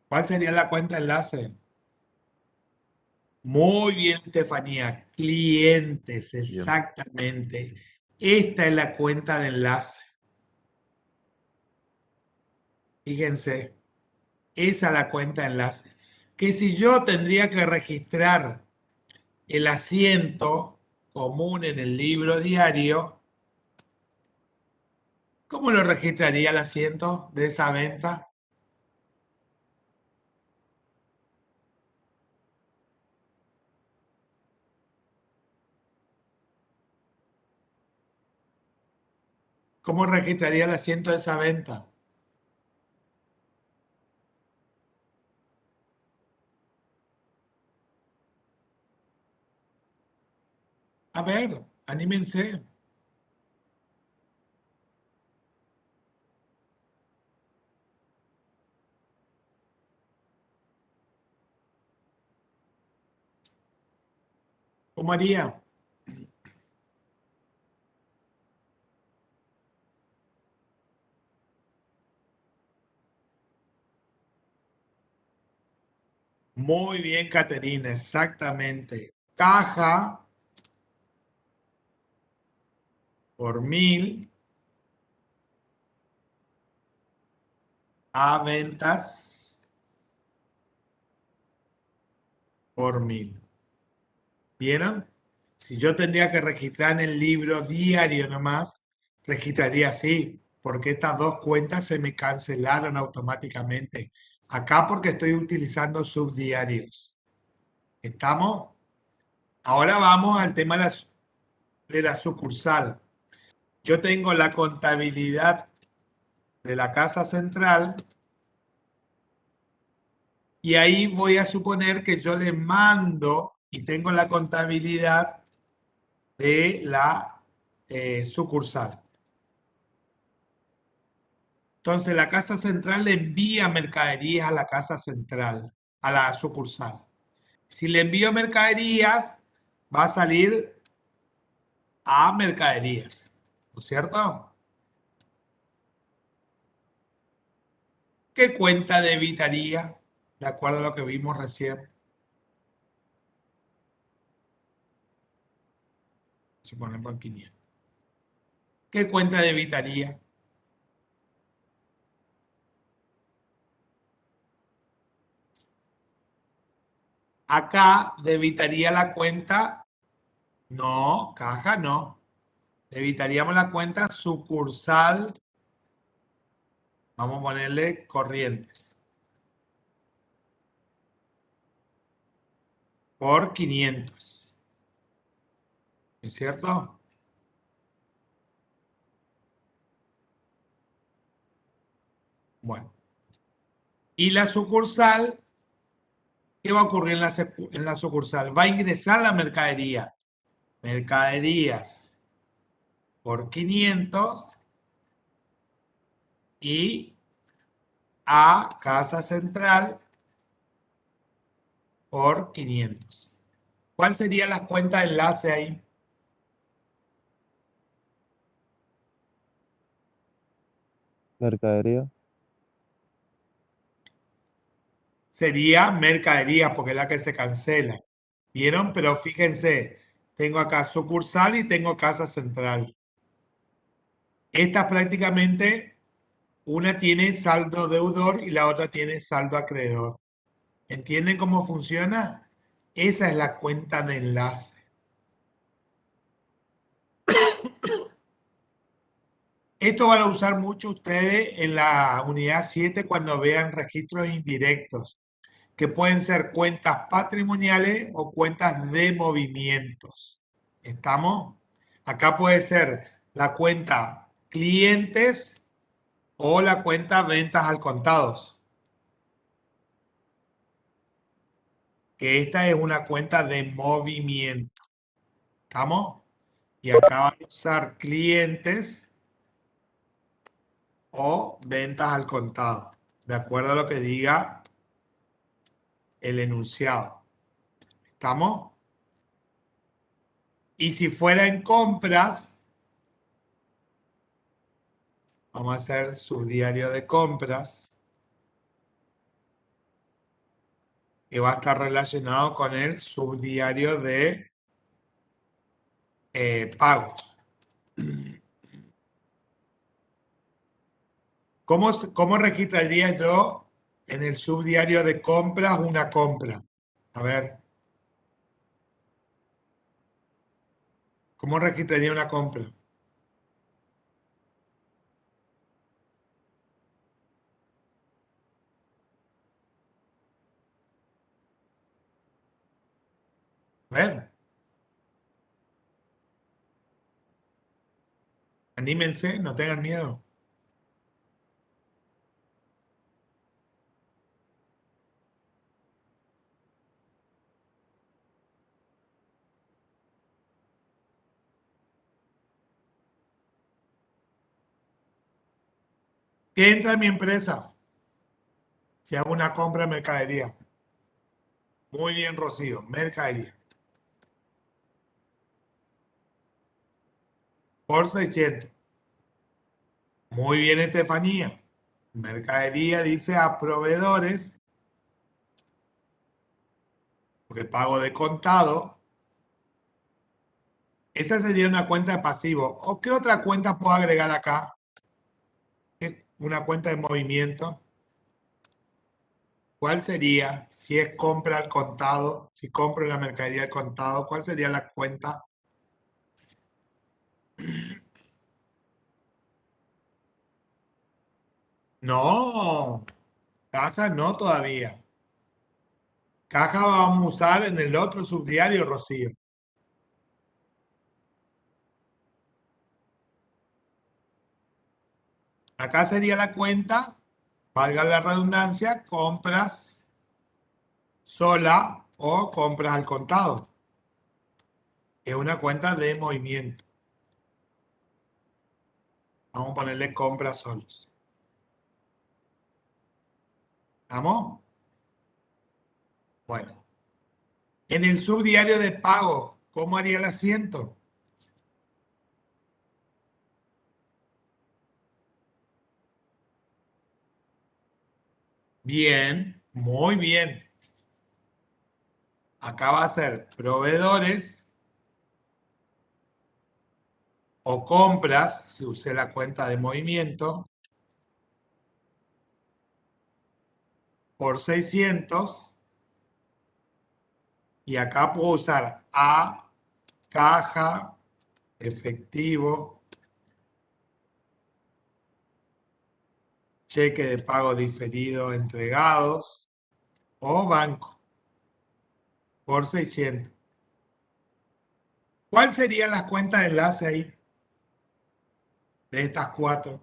¿Cuál sería la cuenta de enlace? Muy bien, Estefanía. Clientes, exactamente. Esta es la cuenta de enlace. Fíjense, esa es la cuenta de enlace. Que si yo tendría que registrar el asiento común en el libro diario, ¿cómo lo registraría el asiento de esa venta? ¿Cómo registraría el asiento de esa venta? A ver, anímense. ¿Cómo haría? Muy bien, Caterina, exactamente. Caja por 1000 a ventas por 1000. ¿Vieron? Si yo tendría que registrar en el libro diario nomás, registraría así, porque estas dos cuentas se me cancelaron automáticamente. Acá porque estoy utilizando subdiarios. ¿Estamos? Ahora vamos al tema de la sucursal. Yo tengo la contabilidad de la casa central y ahí voy a suponer que yo le mando y tengo la contabilidad de la sucursal. Entonces la casa central le envía mercaderías a la casa central, a la sucursal. Si le envío mercaderías, va a salir a mercaderías, ¿no es cierto? ¿Qué cuenta debitaría? De acuerdo a lo que vimos recién. Se pone por 500. ¿Qué cuenta debitaría? Acá debitaría la cuenta, no, caja no. Debitaríamos la cuenta sucursal, vamos a ponerle corrientes, por 500. ¿Es cierto? Bueno. Y la sucursal, ¿qué va a ocurrir en la sucursal? Va a ingresar la mercadería. Mercaderías por 500 y a casa central por 500. ¿Cuál sería la cuenta de enlace ahí? Mercadería. Sería mercadería porque es la que se cancela. ¿Vieron? Pero fíjense, tengo acá sucursal y tengo casa central. Esta prácticamente, una tiene saldo deudor y la otra tiene saldo acreedor. ¿Entienden cómo funciona? Esa es la cuenta de enlace. Esto van a usar mucho ustedes en la unidad 7 cuando vean registros indirectos, que pueden ser cuentas patrimoniales o cuentas de movimientos. ¿Estamos? Acá puede ser la cuenta clientes o la cuenta ventas al contados, que esta es una cuenta de movimiento. ¿Estamos? Y acá van a usar clientes o ventas al contado, de acuerdo a lo que diga el enunciado. ¿Estamos? Y si fuera en compras, vamos a hacer subdiario de compras, que va a estar relacionado con el subdiario de pagos. ¿Cómo registraría yo en el subdiario de compras una compra? A ver, ¿cómo registraría una compra? A ver, anímense, no tengan miedo. ¿Qué entra en mi empresa? Si hago una compra de mercadería. Muy bien, Rocío, mercadería. Por 600. Muy bien, Estefanía. Mercadería dice a proveedores, porque pago de contado. Esa sería una cuenta de pasivo. ¿O qué otra cuenta puedo agregar acá? Una cuenta de movimiento. ¿Cuál sería, si es compra al contado, si compro la mercadería al contado, cuál sería la cuenta? No, caja no todavía. Caja vamos a usar en el otro subdiario, Rocío. Acá sería la cuenta, valga la redundancia, compras sola o compras al contado. Es una cuenta de movimiento. Vamos a ponerle compras solos. ¿Vamos? Bueno. En el subdiario de pago, ¿cómo haría el asiento? Bien, muy bien. Acá va a ser proveedores o compras, si usé la cuenta de movimiento, por 600. Y acá puedo usar a caja, efectivo, cheque de pago diferido entregados o banco por 600. ¿Cuál serían las cuentas de enlace ahí? De estas cuatro.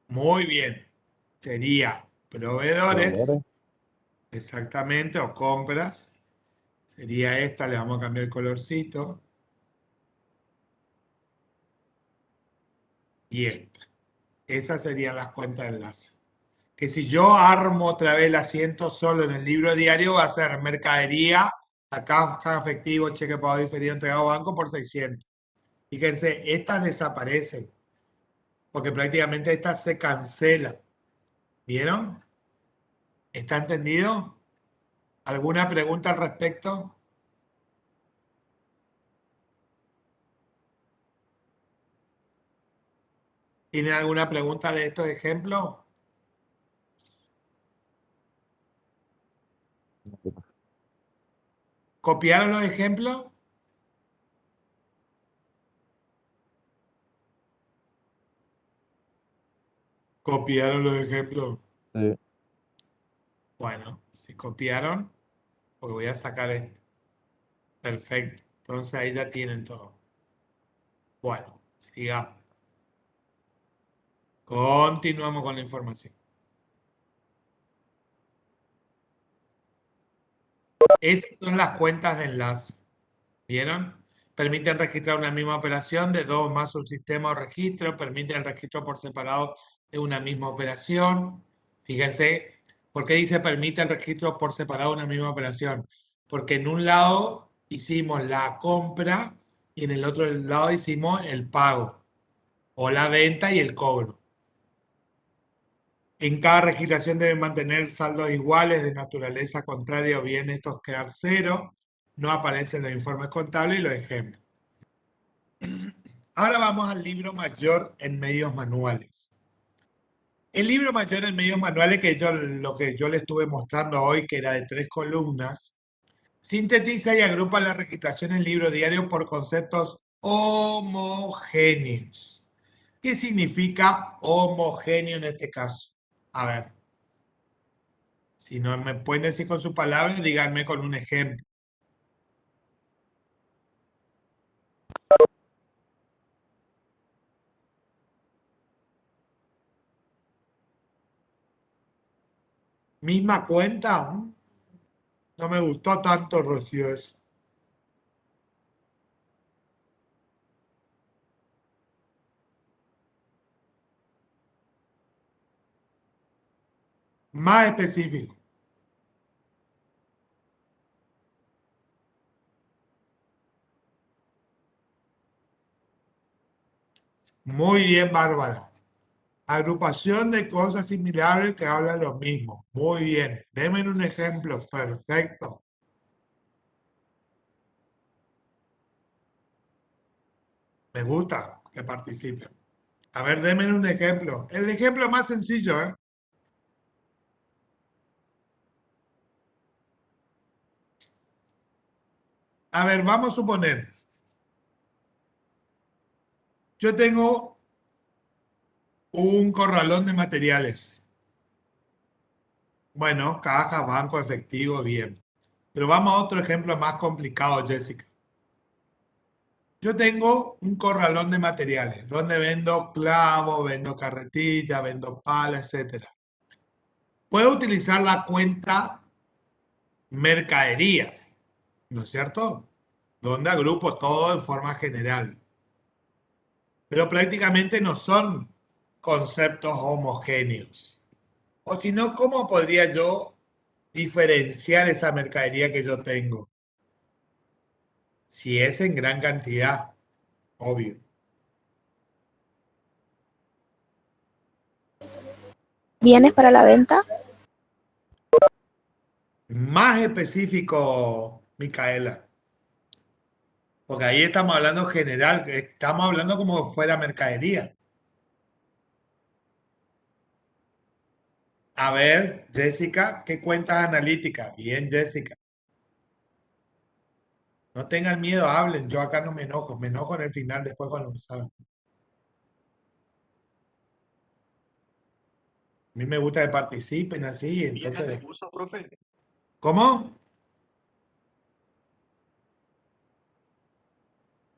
Muy bien. Sería proveedores, Proveedores. exactamente, o compras. Sería esta, le vamos a cambiar el colorcito. Y esta. Esas serían las cuentas de enlace. Que si yo armo otra vez el asiento solo en el libro diario, va a ser mercadería, acá caja efectivo, cheque pago diferido entregado a banco por 600. Fíjense, estas desaparecen, porque prácticamente estas se cancelan. ¿Vieron? ¿Está entendido? ¿Alguna pregunta al respecto? ¿Tienen alguna pregunta de estos ejemplos? ¿Copiaron los ejemplos? ¿Copiaron los ejemplos? Sí. Bueno, si copiaron, porque voy a sacar esto. Perfecto. Entonces ahí ya tienen todo. Bueno, sigamos. Continuamos con la información. Esas son las cuentas de enlace. ¿Vieron? Permiten registrar una misma operación de dos más subsistemas o registros. Permiten el registro por separado de una misma operación. Fíjense, ¿por qué dice permite el registro por separado de una misma operación? Porque en un lado hicimos la compra y en el otro lado hicimos el pago o la venta y el cobro. En cada registración deben mantener saldos iguales de naturaleza contraria o bien estos quedar cero. No aparecen los informes contables y los ejemplos. Ahora vamos al libro mayor en medios manuales. El libro mayor en medios manuales, lo que yo le estuve mostrando hoy, que era de 3 columnas, sintetiza y agrupa la registración en libro diario por conceptos homogéneos. ¿Qué significa homogéneo en este caso? A ver, si no me pueden decir con sus palabras, díganme con un ejemplo. Misma cuenta, No me gustó tanto, Rocío, eso. Más específico. Muy bien, Bárbara. Agrupación de cosas similares que hablan lo mismo. Muy bien. Denme un ejemplo. Perfecto. Me gusta que participen. A ver, denme un ejemplo. El ejemplo más sencillo, ¿eh? A ver, vamos a suponer. Yo tengo un corralón de materiales. Bueno, caja, banco, efectivo, bien. Pero vamos a otro ejemplo más complicado, Jessica. Yo tengo un corralón de materiales donde vendo clavos, vendo carretilla, vendo pala, etcétera. Puedo utilizar la cuenta mercaderías, ¿no es cierto? Donde agrupo todo en forma general. Pero prácticamente no son conceptos homogéneos. O si no, ¿cómo podría yo diferenciar esa mercadería que yo tengo? Si es en gran cantidad, obvio. ¿Bienes para la venta? Más específico, Micaela, porque ahí estamos hablando general, estamos hablando como si fuera mercadería. A ver, Jessica, ¿qué cuentas analíticas? Bien, Jessica. No tengan miedo, hablen. Yo acá no me enojo en el final después cuando me saben. A mí me gusta que participen así, entonces. Profe. ¿Cómo?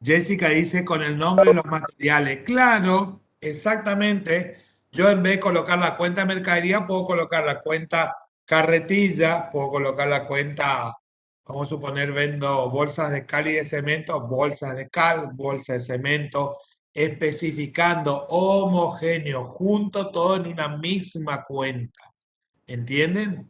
Jessica dice con el nombre de los materiales. Claro, exactamente. Yo en vez de colocar la cuenta mercadería, puedo colocar la cuenta carretilla, puedo colocar la cuenta, vamos a suponer, vendo bolsas de cal y de cemento, bolsas de cal, bolsas de cemento, especificando homogéneo, junto todo en una misma cuenta. ¿Entienden?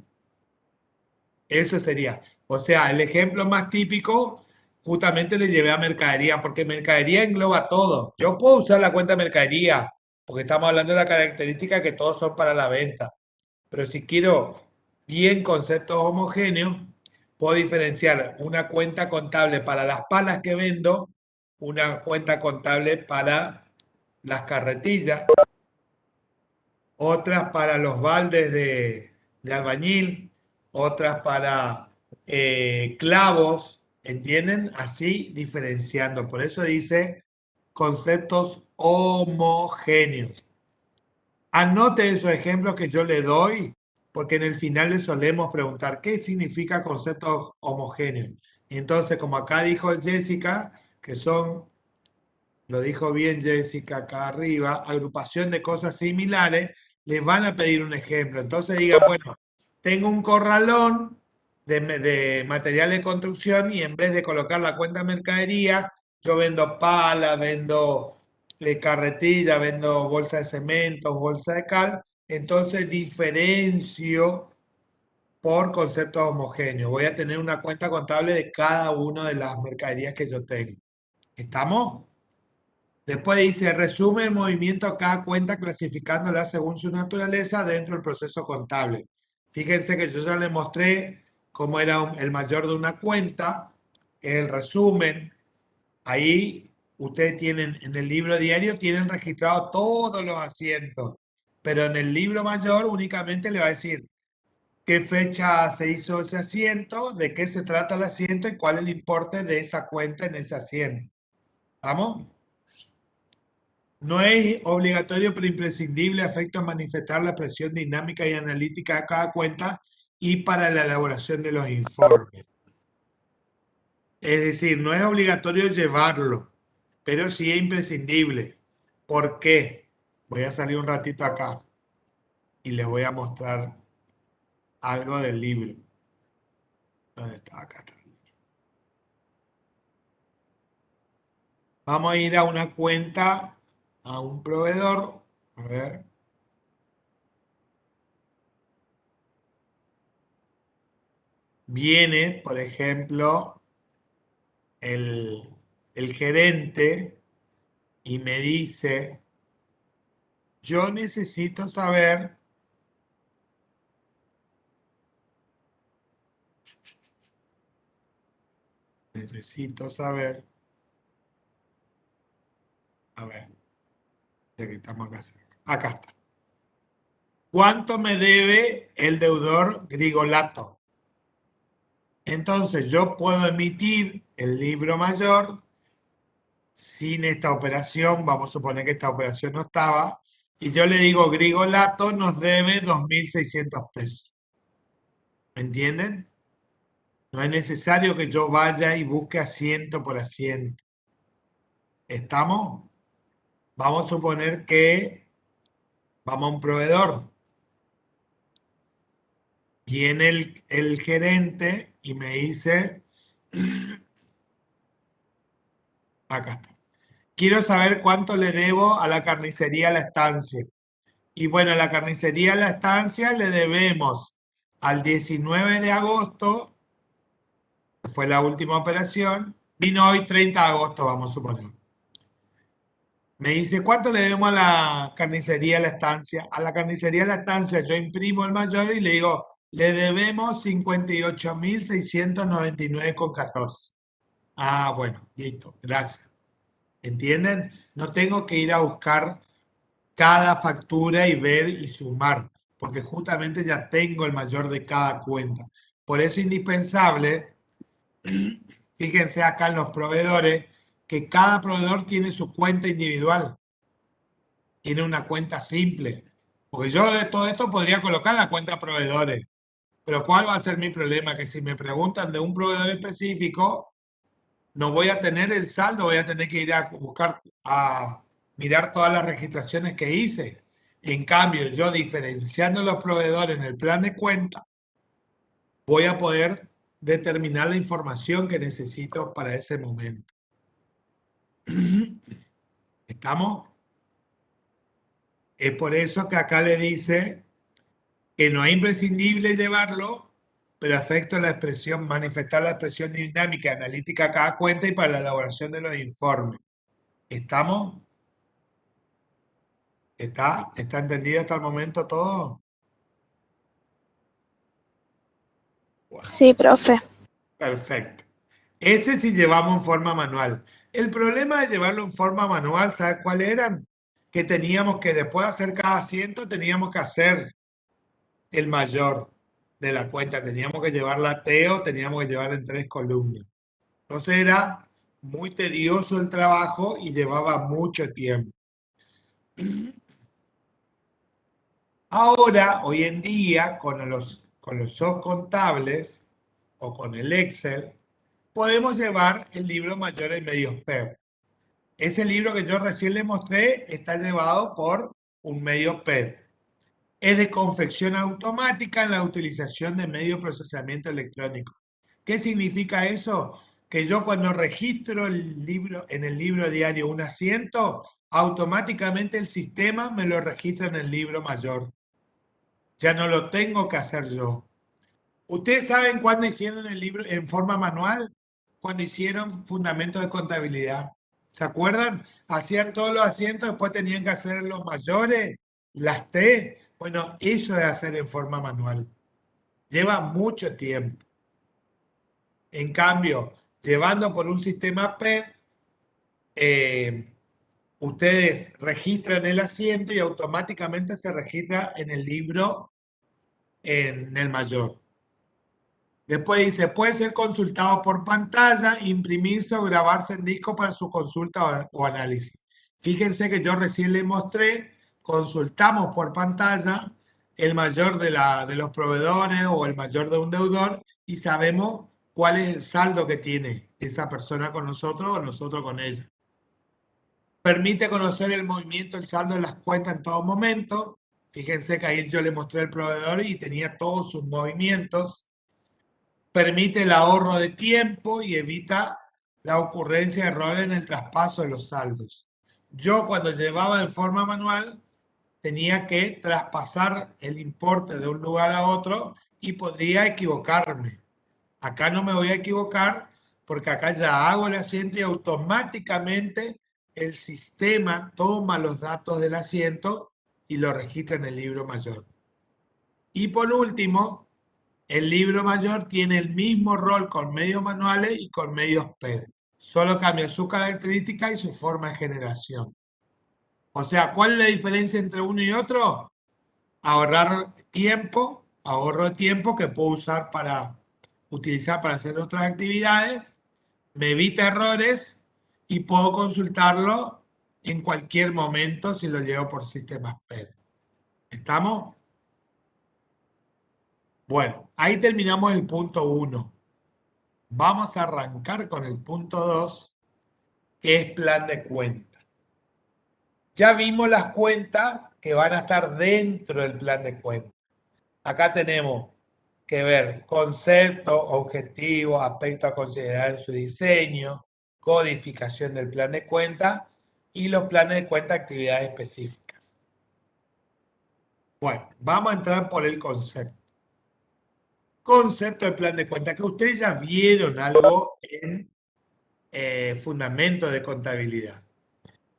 Eso sería. O sea, el ejemplo más típico, justamente le llevé a mercadería, porque mercadería engloba todo. Yo puedo usar la cuenta mercadería, porque estamos hablando de la característica que todos son para la venta. Pero si quiero bien conceptos homogéneos, puedo diferenciar una cuenta contable para las palas que vendo, una cuenta contable para las carretillas, otras para los baldes de albañil, otras para clavos, ¿entienden? Así diferenciando. Por eso dice conceptos homogéneos. Anote esos ejemplos que yo le doy, porque en el final le solemos preguntar qué significa conceptos homogéneos. Y entonces, como acá dijo Jessica, que son, lo dijo bien Jessica acá arriba, agrupación de cosas similares, les van a pedir un ejemplo. Entonces digan, bueno, tengo un corralón de material de construcción y en vez de colocar la cuenta mercadería, yo vendo pala, vendo carretilla, vendo bolsa de cemento, bolsa de cal. Entonces diferencio por conceptos homogéneos. Voy a tener una cuenta contable de cada una de las mercaderías que yo tengo. ¿Estamos? Después dice, resume el movimiento a cada cuenta clasificándola según su naturaleza dentro del proceso contable. Fíjense que yo ya les mostré cómo era el mayor de una cuenta, el resumen. Ahí ustedes tienen, en el libro diario, tienen registrado todos los asientos, pero en el libro mayor únicamente le va a decir qué fecha se hizo ese asiento, de qué se trata el asiento y cuál es el importe de esa cuenta en ese asiento. ¿Vamos? No es obligatorio pero imprescindible a efecto de manifestar la presión dinámica y analítica de cada cuenta y para la elaboración de los informes. Es decir, no es obligatorio llevarlo, pero sí es imprescindible. ¿Por qué? Voy a salir un ratito acá y les voy a mostrar algo del libro. ¿Dónde está? Acá está. Vamos a ir a una cuenta, a un proveedor. A ver. Viene, por ejemplo, el gerente y me dice, yo necesito saber a ver, ya que estamos acá cerca. Acá está. ¿Cuánto me debe el deudor Grigolato? Entonces yo puedo emitir el libro mayor sin esta operación. Vamos a suponer que esta operación no estaba. Y yo le digo, Grigolato nos debe 2.600 pesos. ¿Me entienden? No es necesario que yo vaya y busque asiento por asiento. ¿Estamos? Vamos a suponer que vamos a un proveedor. Viene el gerente y me dice, acá está. Quiero saber cuánto le debo a la carnicería La Estancia. Y bueno, a la carnicería La Estancia le debemos al 19 de agosto, que fue la última operación, vino hoy 30 de agosto, vamos a suponer. Me dice, ¿cuánto le debemos a la carnicería La Estancia? A la carnicería La Estancia yo imprimo el mayor y le digo, le debemos 58.699,14. Ah, bueno, listo, gracias. ¿Entienden? No tengo que ir a buscar cada factura y ver y sumar, porque justamente ya tengo el mayor de cada cuenta. Por eso es indispensable, fíjense acá en los proveedores, que cada proveedor tiene su cuenta individual. Tiene una cuenta simple. Porque yo de todo esto podría colocar la cuenta proveedores. Pero ¿cuál va a ser mi problema? Que si me preguntan de un proveedor específico, no voy a tener el saldo, voy a tener que ir a buscar, a mirar todas las registraciones que hice. En cambio, yo diferenciando los proveedores en el plan de cuenta, voy a poder determinar la información que necesito para ese momento. ¿Estamos? Es por eso que acá le dice que no es imprescindible llevarlo, pero afecta la expresión, manifestar la expresión dinámica y analítica a cada cuenta y para la elaboración de los informes. ¿Estamos? ¿Está entendido hasta el momento todo? Bueno, Sí, profe. perfecto. Ese sí llevamos en forma manual. El problema de llevarlo en forma manual, ¿sabes cuál eran? Que teníamos que después de hacer cada asiento, teníamos que hacer el mayor de la cuenta. Teníamos que llevar la TEO, teníamos que llevar en 3 columnas. Entonces era muy tedioso el trabajo y llevaba mucho tiempo. Ahora, hoy en día, con los soft contables o con el Excel, podemos llevar el libro mayor en medios PEB. Ese libro que yo recién le mostré está llevado por un medio PEB. Es de confección automática en la utilización de medio procesamiento electrónico. ¿Qué significa eso? Que yo cuando registro el libro en el libro diario un asiento, automáticamente el sistema me lo registra en el libro mayor. Ya no lo tengo que hacer yo. ¿Ustedes saben cuándo hicieron el libro en forma manual? Cuando hicieron fundamentos de contabilidad. ¿Se acuerdan? Hacían todos los asientos, después tenían que hacer los mayores, las T. Bueno, eso de hacer en forma manual. Lleva mucho tiempo. En cambio, llevando por un sistema PED, ustedes registran el asiento y automáticamente se registra en el libro en el mayor. Después dice, puede ser consultado por pantalla, imprimirse o grabarse en disco para su consulta o análisis. Fíjense que yo recién les mostré, consultamos por pantalla el mayor de los proveedores o el mayor de un deudor y sabemos cuál es el saldo que tiene esa persona con nosotros o nosotros con ella. Permite conocer el movimiento, el saldo de las cuentas en todo momento. Fíjense que ahí yo le mostré el proveedor y tenía todos sus movimientos. permite el ahorro de tiempo y evita la ocurrencia de errores en el traspaso de los saldos. Yo cuando llevaba de forma manual tenía que traspasar el importe de un lugar a otro y podría equivocarme. Acá no me voy a equivocar porque acá ya hago el asiento y automáticamente el sistema toma los datos del asiento y lo registra en el libro mayor. Y por último, el libro mayor tiene el mismo rol con medios manuales y con medios PED. Solo cambia su característica y su forma de generación. O sea, ¿cuál es la diferencia entre uno y otro? Ahorrar tiempo, ahorro de tiempo que puedo utilizar para hacer otras actividades, me evita errores y puedo consultarlo en cualquier momento si lo llevo por sistemas PED. ¿Estamos? Bueno, ahí terminamos el punto 1. Vamos a arrancar con el punto 2, que es plan de cuenta. Ya vimos las cuentas que van a estar dentro del plan de cuenta. Acá tenemos que ver conceptos, objetivos, aspectos a considerar en su diseño, codificación del plan de cuenta y los planes de cuenta, actividades específicas. Bueno, vamos a entrar por el concepto. Concepto del plan de cuenta, que ustedes ya vieron algo en Fundamento de Contabilidad.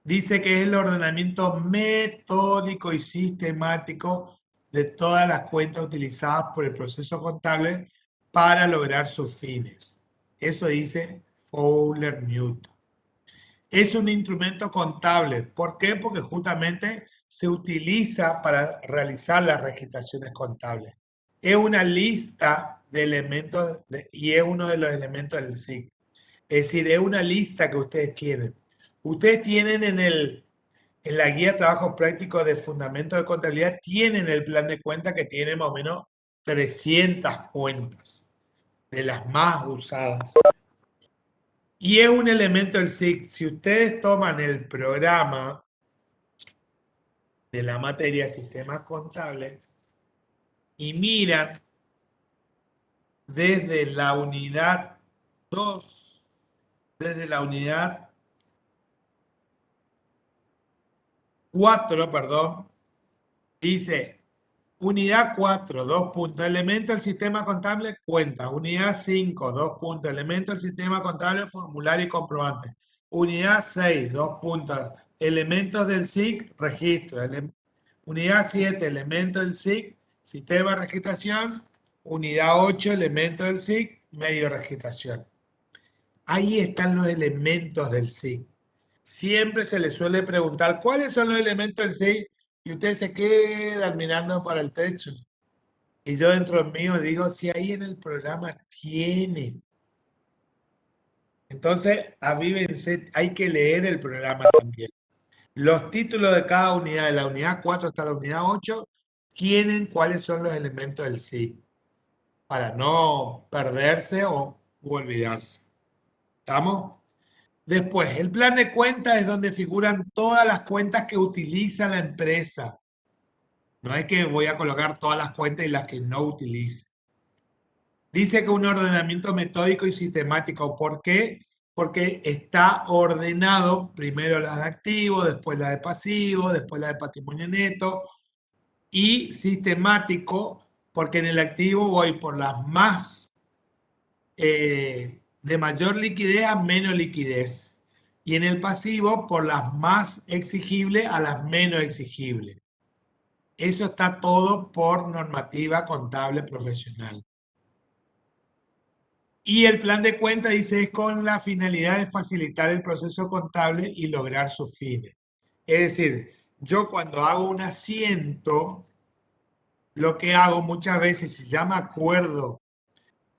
Dice que es el ordenamiento metódico y sistemático de todas las cuentas utilizadas por el proceso contable para lograr sus fines. Eso dice Fowler-Newton. Es un instrumento contable. ¿Por qué? Porque justamente se utiliza para realizar las registraciones contables. Es una lista de elementos y es uno de los elementos del SIC. Es decir, es una lista que ustedes tienen. Ustedes tienen en la guía de trabajo práctico de Fundamento de Contabilidad, tienen el plan de cuenta que tiene más o menos 300 cuentas, de las más usadas. Y es un elemento del SIC. Si ustedes toman el programa de la materia Sistemas Contables y miran desde la unidad 2, desde la unidad 4, perdón, dice unidad 4, 2 puntos, elemento del sistema contable, cuenta. Unidad 5, 2 puntos, elemento del sistema contable, formulario y comprobante. Unidad 6, 2 puntos, elementos del SIC, registro. Unidad 7, elementos del SIC, sistema de registración. Unidad 8, elementos del SIC, medio de registración. Ahí están los elementos del SIC. Siempre se les suele preguntar cuáles son los elementos del SIC y ustedes se quedan mirando para el techo. Y yo dentro del mío digo, si ahí en el programa tienen. Entonces, avívense, hay que leer el programa también. Los títulos de cada unidad, de la unidad 4 hasta la unidad 8, tienen cuáles son los elementos del SIC, para no perderse o olvidarse. ¿Estamos? Después, el plan de cuentas es donde figuran todas las cuentas que utiliza la empresa. No es que voy a colocar todas las cuentas y las que no utilice. Dice que un ordenamiento metódico y sistemático. ¿Por qué? Porque está ordenado primero las de activo, después la de pasivo, después la de patrimonio neto. Y sistemático porque en el activo voy por las más de mayor liquidez a menos liquidez. Y en el pasivo por las más exigibles a las menos exigibles. Eso está todo por normativa contable profesional. Y el plan de cuenta dice es con la finalidad de facilitar el proceso contable y lograr sus fines. Es decir, yo cuando hago un asiento, lo que hago muchas veces, si ya me acuerdo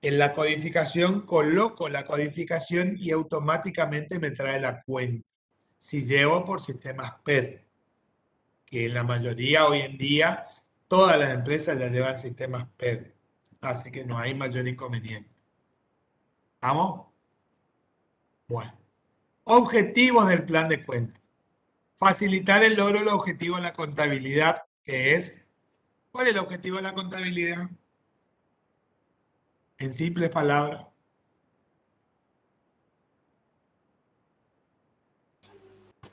en la codificación, coloco la codificación y automáticamente me trae la cuenta. Si llevo por sistemas PED, que en la mayoría hoy en día, todas las empresas ya llevan sistemas PED. Así que no hay mayor inconveniente. ¿Vamos? Bueno. Objetivos del plan de cuenta. Facilitar el logro del objetivo de la contabilidad, que es... ¿Cuál es el objetivo de la contabilidad? En simples palabras.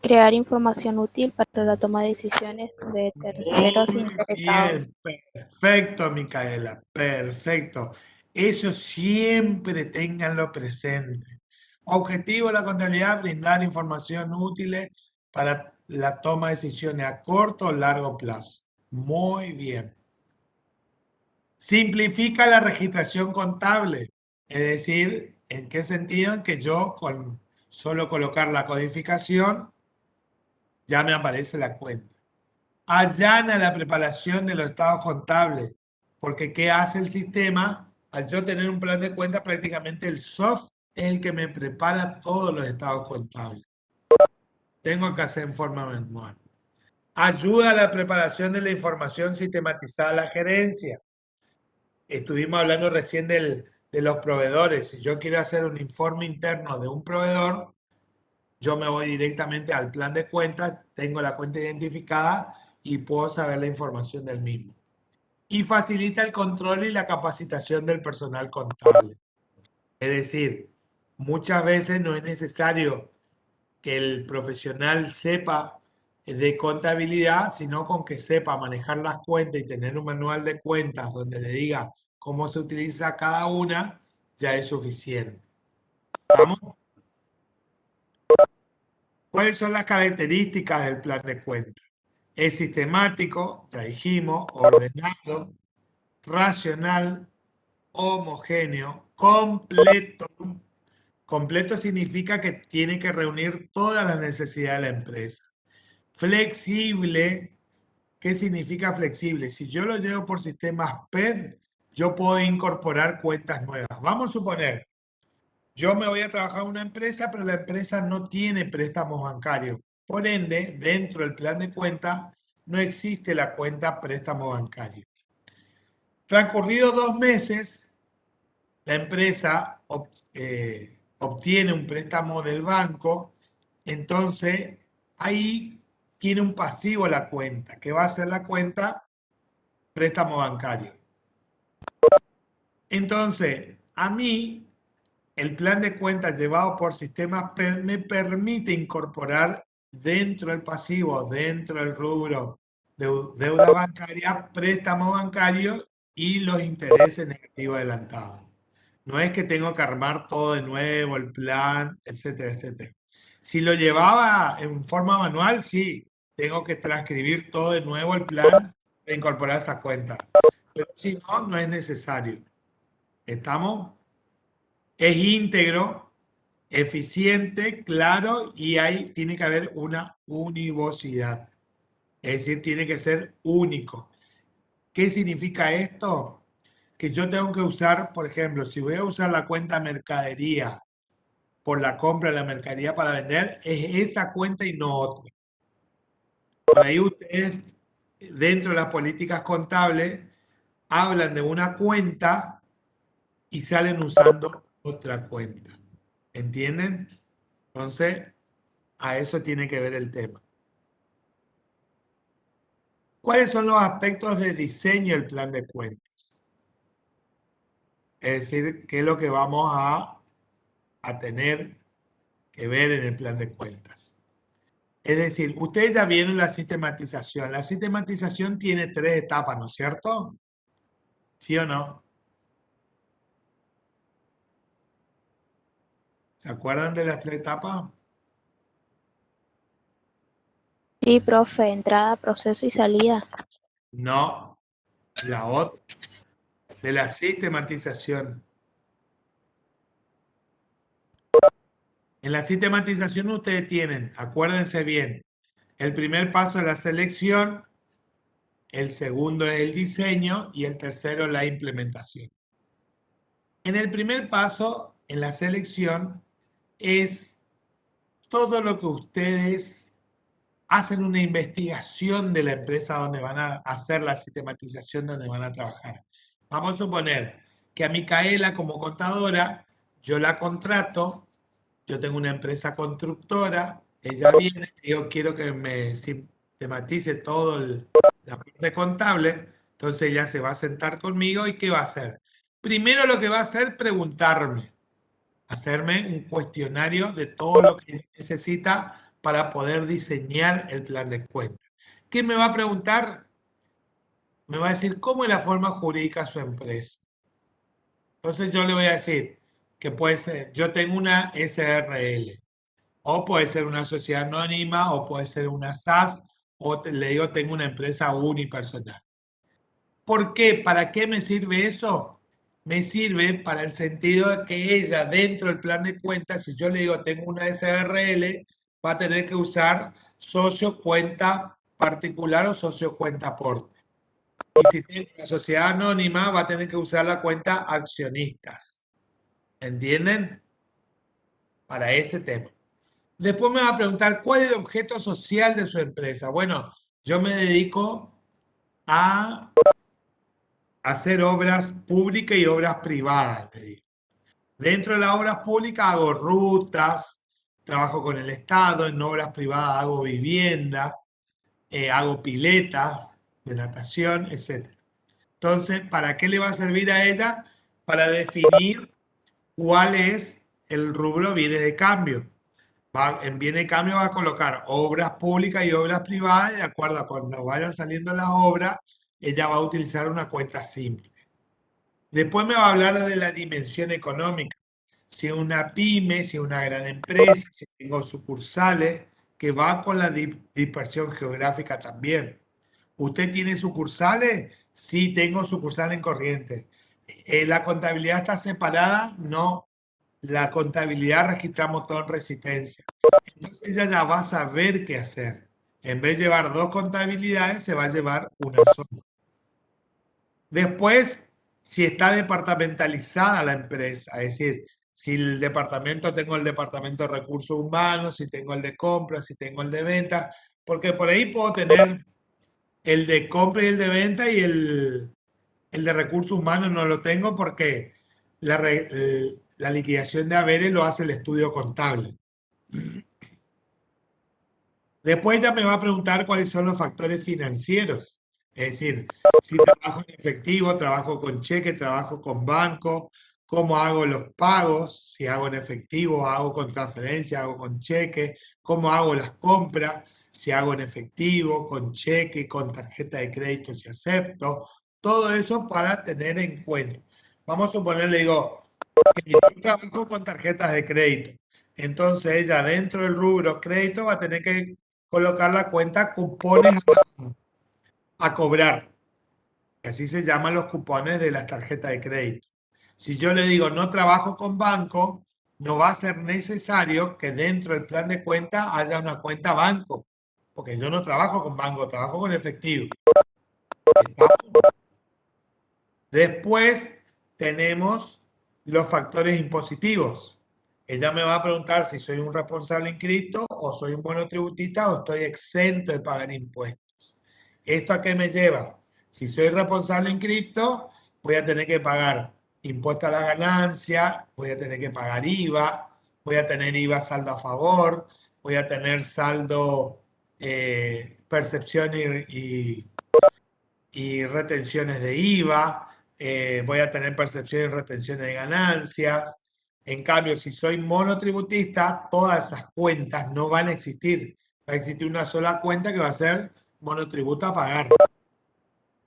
Crear información útil para la toma de decisiones de terceros Muy interesados. bien, perfecto, Micaela, perfecto. Eso siempre ténganlo presente. Objetivo de la contabilidad, brindar información útil para la toma de decisiones a corto o largo plazo. Muy bien. Simplifica la registración contable. Es decir, ¿en qué sentido? En que yo con solo colocar la codificación ya me aparece la cuenta. Allana la preparación de los estados contables, porque ¿qué hace el sistema? Al yo tener un plan de cuenta, prácticamente el soft es el que me prepara todos los estados contables. Tengo que hacer en forma manual. Ayuda a la preparación de la información sistematizada a la gerencia. Estuvimos hablando recién de los proveedores. Si yo quiero hacer un informe interno de un proveedor, yo me voy directamente al plan de cuentas, tengo la cuenta identificada y puedo saber la información del mismo. Y facilita el control y la capacitación del personal contable. Es decir, muchas veces no es necesario que el profesional sepa de contabilidad, sino con que sepa manejar las cuentas y tener un manual de cuentas donde le diga cómo se utiliza cada una, ya es suficiente. ¿Estamos? ¿Cuáles son las características del plan de cuentas? Es sistemático, ya dijimos, ordenado, racional, homogéneo, completo. Completo significa que tiene que reunir todas las necesidades de la empresa. Flexible, ¿qué significa flexible? Si yo lo llevo por sistemas PED, yo puedo incorporar cuentas nuevas. Vamos a suponer, yo me voy a trabajar en una empresa, pero la empresa no tiene préstamos bancarios. Por ende, dentro del plan de cuenta no existe la cuenta préstamo bancario. Transcurridos 2 meses, la empresa obtiene un préstamo del banco, entonces ahí tiene un pasivo la cuenta, que va a ser la cuenta préstamo bancario. Entonces, a mí, el plan de cuentas llevado por sistemas me permite incorporar dentro del pasivo, dentro del rubro de deuda bancaria, préstamo bancario y los intereses negativos adelantados. No es que tengo que armar todo de nuevo, el plan, etcétera, etcétera. Si lo llevaba en forma manual, sí, tengo que transcribir todo de nuevo el plan e incorporar esa cuenta. Pero si no, no es necesario. ¿Estamos? Es íntegro, eficiente, claro y tiene que haber una univocidad. Es decir, tiene que ser único. ¿Qué significa esto? Que yo tengo que usar, por ejemplo, si voy a usar la cuenta mercadería por la compra de la mercadería para vender, es esa cuenta y no otra. Por ahí ustedes, dentro de las políticas contables, hablan de una cuenta y salen usando otra cuenta. ¿Entienden? Entonces, a eso tiene que ver el tema. ¿Cuáles son los aspectos de diseño del plan de cuentas? Es decir, ¿qué es lo que vamos a tener que ver en el plan de cuentas? Es decir, ustedes ya vieron la sistematización. La sistematización tiene 3 etapas, ¿no es cierto? ¿Sí o no? ¿Se acuerdan de las 3 etapas? Sí, profe, entrada, proceso y salida. No, la otra, de la sistematización. En la sistematización ustedes tienen, acuérdense bien, el primer paso es la selección, el segundo es el diseño y el tercero la implementación. En el primer paso, en la selección, es todo lo que ustedes hacen una investigación de la empresa donde van a hacer la sistematización, donde van a trabajar. Vamos a suponer que a Micaela como contadora, yo la contrato, yo tengo una empresa constructora, ella viene, yo quiero que me sistematice todo la parte contable, entonces ella se va a sentar conmigo y ¿qué va a hacer? Primero lo que va a hacer, preguntarme, hacerme un cuestionario de todo lo que necesita para poder diseñar el plan de cuenta. ¿Qué me va a preguntar? Me va a decir cómo es la forma jurídica de su empresa. Entonces yo le voy a decir que puede ser, yo tengo una SRL, o puede ser una sociedad anónima, o puede ser una SAS, le digo tengo una empresa unipersonal. ¿Por qué? ¿Para qué me sirve eso? Me sirve para el sentido de que ella, dentro del plan de cuentas, si yo le digo tengo una SRL, va a tener que usar socio cuenta particular o socio cuenta aporte. Y si tiene una sociedad anónima, va a tener que usar la cuenta accionistas. ¿Entienden? Para ese tema. Después me va a preguntar cuál es el objeto social de su empresa. Bueno, yo me dedico a hacer obras públicas y obras privadas. Dentro de las obras públicas hago rutas, trabajo con el Estado, en obras privadas hago vivienda, hago piletas de natación, etc. Entonces, ¿para qué le va a servir a ella? Para definir cuál es el rubro bienes de cambio. En bienes de cambio va a colocar obras públicas y obras privadas, y de acuerdo a cuando vayan saliendo las obras, ella va a utilizar una cuenta simple. Después me va a hablar de la dimensión económica. Si es una pyme, si es una gran empresa, si tengo sucursales, que va con la dispersión geográfica también. ¿Usted tiene sucursales? Sí, tengo sucursales en Corrientes. ¿La contabilidad está separada? No. La contabilidad registramos todo en Resistencia. Entonces ella ya va a saber qué hacer. En vez de llevar dos contabilidades, se va a llevar una sola. Después, si está departamentalizada la empresa, es decir, si el departamento, tengo el departamento de recursos humanos, si tengo el de compras, si tengo el de ventas, porque por ahí puedo tener el de compra y el de venta y el de recursos humanos no lo tengo porque la liquidación de haberes lo hace el estudio contable. Después ella me va a preguntar cuáles son los factores financieros. Es decir, si trabajo en efectivo, trabajo con cheque, trabajo con banco, cómo hago los pagos, si hago en efectivo, hago con transferencia, hago con cheque, cómo hago las compras, si hago en efectivo, con cheque, con tarjeta de crédito, si acepto. Todo eso para tener en cuenta. Vamos a suponer, le digo, que yo trabajo con tarjetas de crédito. Entonces ella dentro del rubro crédito va a tener que colocar la cuenta cupones a cobrar. Así se llaman los cupones de las tarjetas de crédito. Si yo le digo no trabajo con banco, no va a ser necesario que dentro del plan de cuenta haya una cuenta banco, porque yo no trabajo con banco, trabajo con efectivo. Después tenemos los factores impositivos. Ella me va a preguntar si soy un responsable inscrito o soy un monotributista o estoy exento de pagar impuestos. ¿Esto a qué me lleva? Si soy responsable inscrito, voy a tener que pagar impuesto a la ganancia, voy a tener que pagar IVA, voy a tener IVA saldo a favor, voy a tener saldo percepción y retenciones de IVA, voy a tener percepción y retenciones de ganancias. En cambio, si soy monotributista, todas esas cuentas no van a existir. Va a existir una sola cuenta que va a ser monotributo a pagar.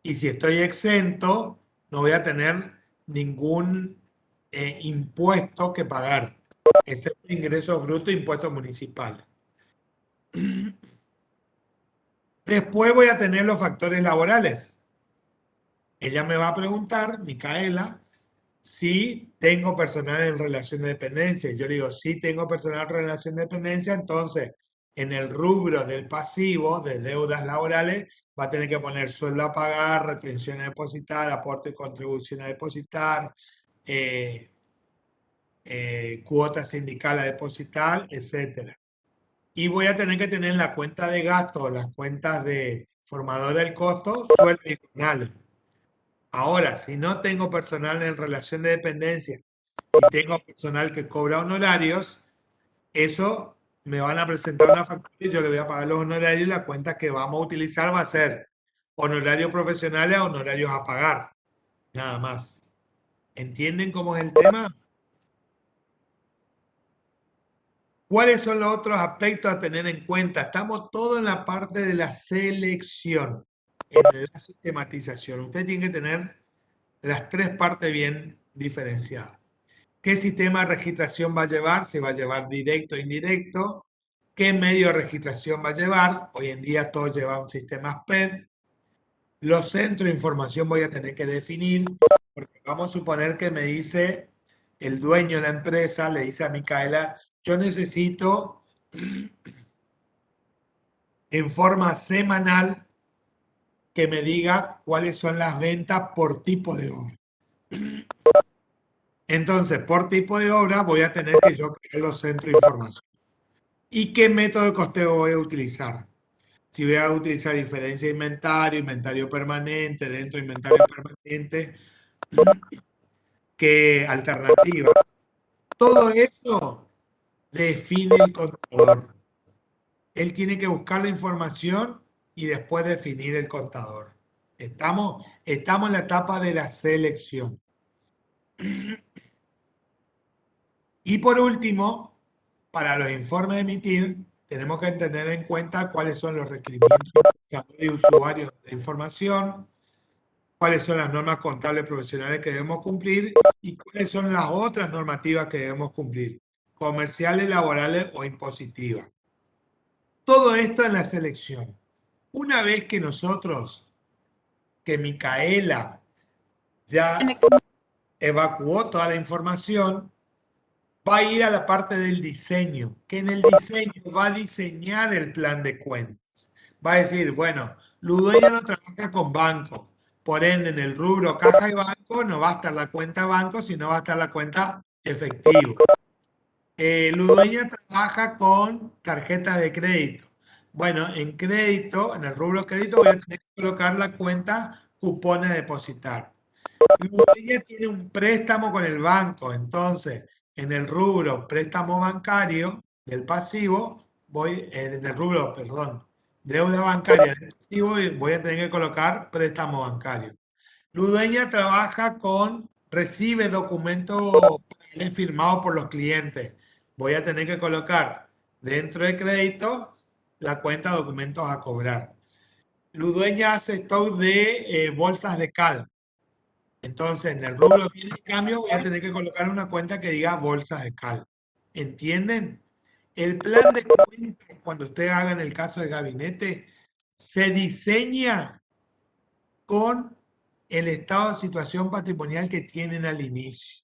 Y si estoy exento, no voy a tener ningún impuesto que pagar, excepto ingresos brutos e impuestos municipales. Después voy a tener los factores laborales. Ella me va a preguntar, Micaela, si tengo personal en relación de dependencia. Yo le digo, sí tengo personal en relación de dependencia, entonces en el rubro del pasivo de deudas laborales va a tener que poner sueldo a pagar, retención a depositar, aporte y contribución a depositar, cuota sindical a depositar, etc. Y voy a tener que tener en la cuenta de gasto, las cuentas de formadora del costo, sueldo y jornales. Ahora, si no tengo personal en relación de dependencia y tengo personal que cobra honorarios, eso me van a presentar una factura y yo le voy a pagar los honorarios y la cuenta que vamos a utilizar va a ser honorarios profesionales a honorarios a pagar, nada más. ¿Entienden cómo es el tema? ¿Cuáles son los otros aspectos a tener en cuenta? Estamos todos en la parte de la selección, en la sistematización. Usted tiene que tener las tres partes bien diferenciadas. ¿Qué sistema de registración va a llevar? ¿Se va a llevar directo o indirecto? ¿Qué medio de registración va a llevar? Hoy en día todo lleva un sistema SPED. Los centros de información voy a tener que definir, porque vamos a suponer que me dice el dueño de la empresa, le dice a Micaela, yo necesito en forma semanal que me diga cuáles son las ventas por tipo de obra. Entonces, por tipo de obra voy a tener que yo crear los centros de información. ¿Y qué método de costeo voy a utilizar? Si voy a utilizar diferencia de inventario, inventario permanente, dentro de inventario permanente, ¿qué alternativas? Todo eso define el contador. Él tiene que buscar la información y después definir el contador. Estamos en la etapa de la selección. Y por último, para los informes de emitir, tenemos que tener en cuenta cuáles son los requerimientos y usuarios de la información, cuáles son las normas contables profesionales que debemos cumplir y cuáles son las otras normativas que debemos cumplir, comerciales, laborales o impositivas. Todo esto en la selección. Una vez que nosotros, que Micaela ya evacuó toda la información, va a ir a la parte del diseño, que en el diseño va a diseñar el plan de cuentas. Va a decir, bueno, Ludueña no trabaja con banco, por ende en el rubro caja y banco no va a estar la cuenta banco, sino va a estar la cuenta efectivo. Ludueña trabaja con tarjetas de crédito. Bueno, en crédito, en el rubro crédito voy a tener que colocar la cuenta cupones a depositar. Ludueña tiene un préstamo con el banco, entonces en el rubro préstamo bancario del pasivo, en el rubro, perdón, deuda bancaria del pasivo, voy a tener que colocar préstamo bancario. Ludueña trabaja recibe documentos firmados por los clientes. Voy a tener que colocar dentro de crédito la cuenta de documentos a cobrar. Ludueña hace stock de bolsas de cal. Entonces, en el rubro de bienes y cambio voy a tener que colocar una cuenta que diga bolsas de cal. ¿Entienden? El plan de cuentas, cuando ustedes hagan el caso de gabinete, se diseña con el estado de situación patrimonial que tienen al inicio.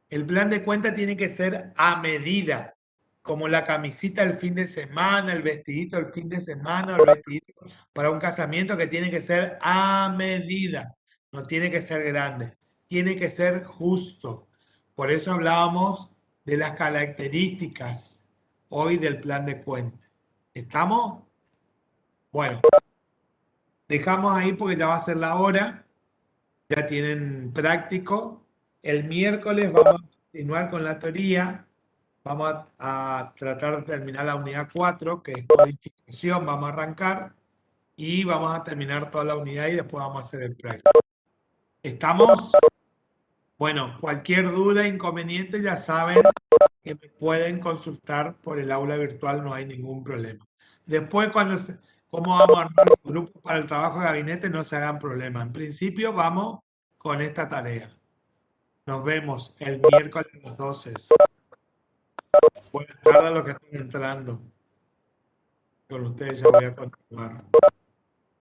El plan de cuenta tiene que ser a medida, como la camisita el fin de semana, el vestidito el fin de semana, el vestidito para un casamiento, que tiene que ser a medida, no tiene que ser grande, tiene que ser justo. Por eso hablábamos de las características hoy del plan de cuenta. ¿Estamos? Bueno, dejamos ahí porque ya va a ser la hora. Ya tienen práctico. El miércoles vamos a continuar con la teoría. Vamos a tratar de terminar la unidad 4, que es codificación. Vamos a arrancar y vamos a terminar toda la unidad y después vamos a hacer el práctico. ¿Estamos? Bueno, cualquier duda, inconveniente, ya saben que me pueden consultar por el aula virtual, no hay ningún problema. Después, cómo vamos a armar los grupos para el trabajo de gabinete, no se hagan problema. En principio, vamos con esta tarea. Nos vemos el miércoles a las 12. Buenas tardes a los que están entrando. Con ustedes ya voy a continuar.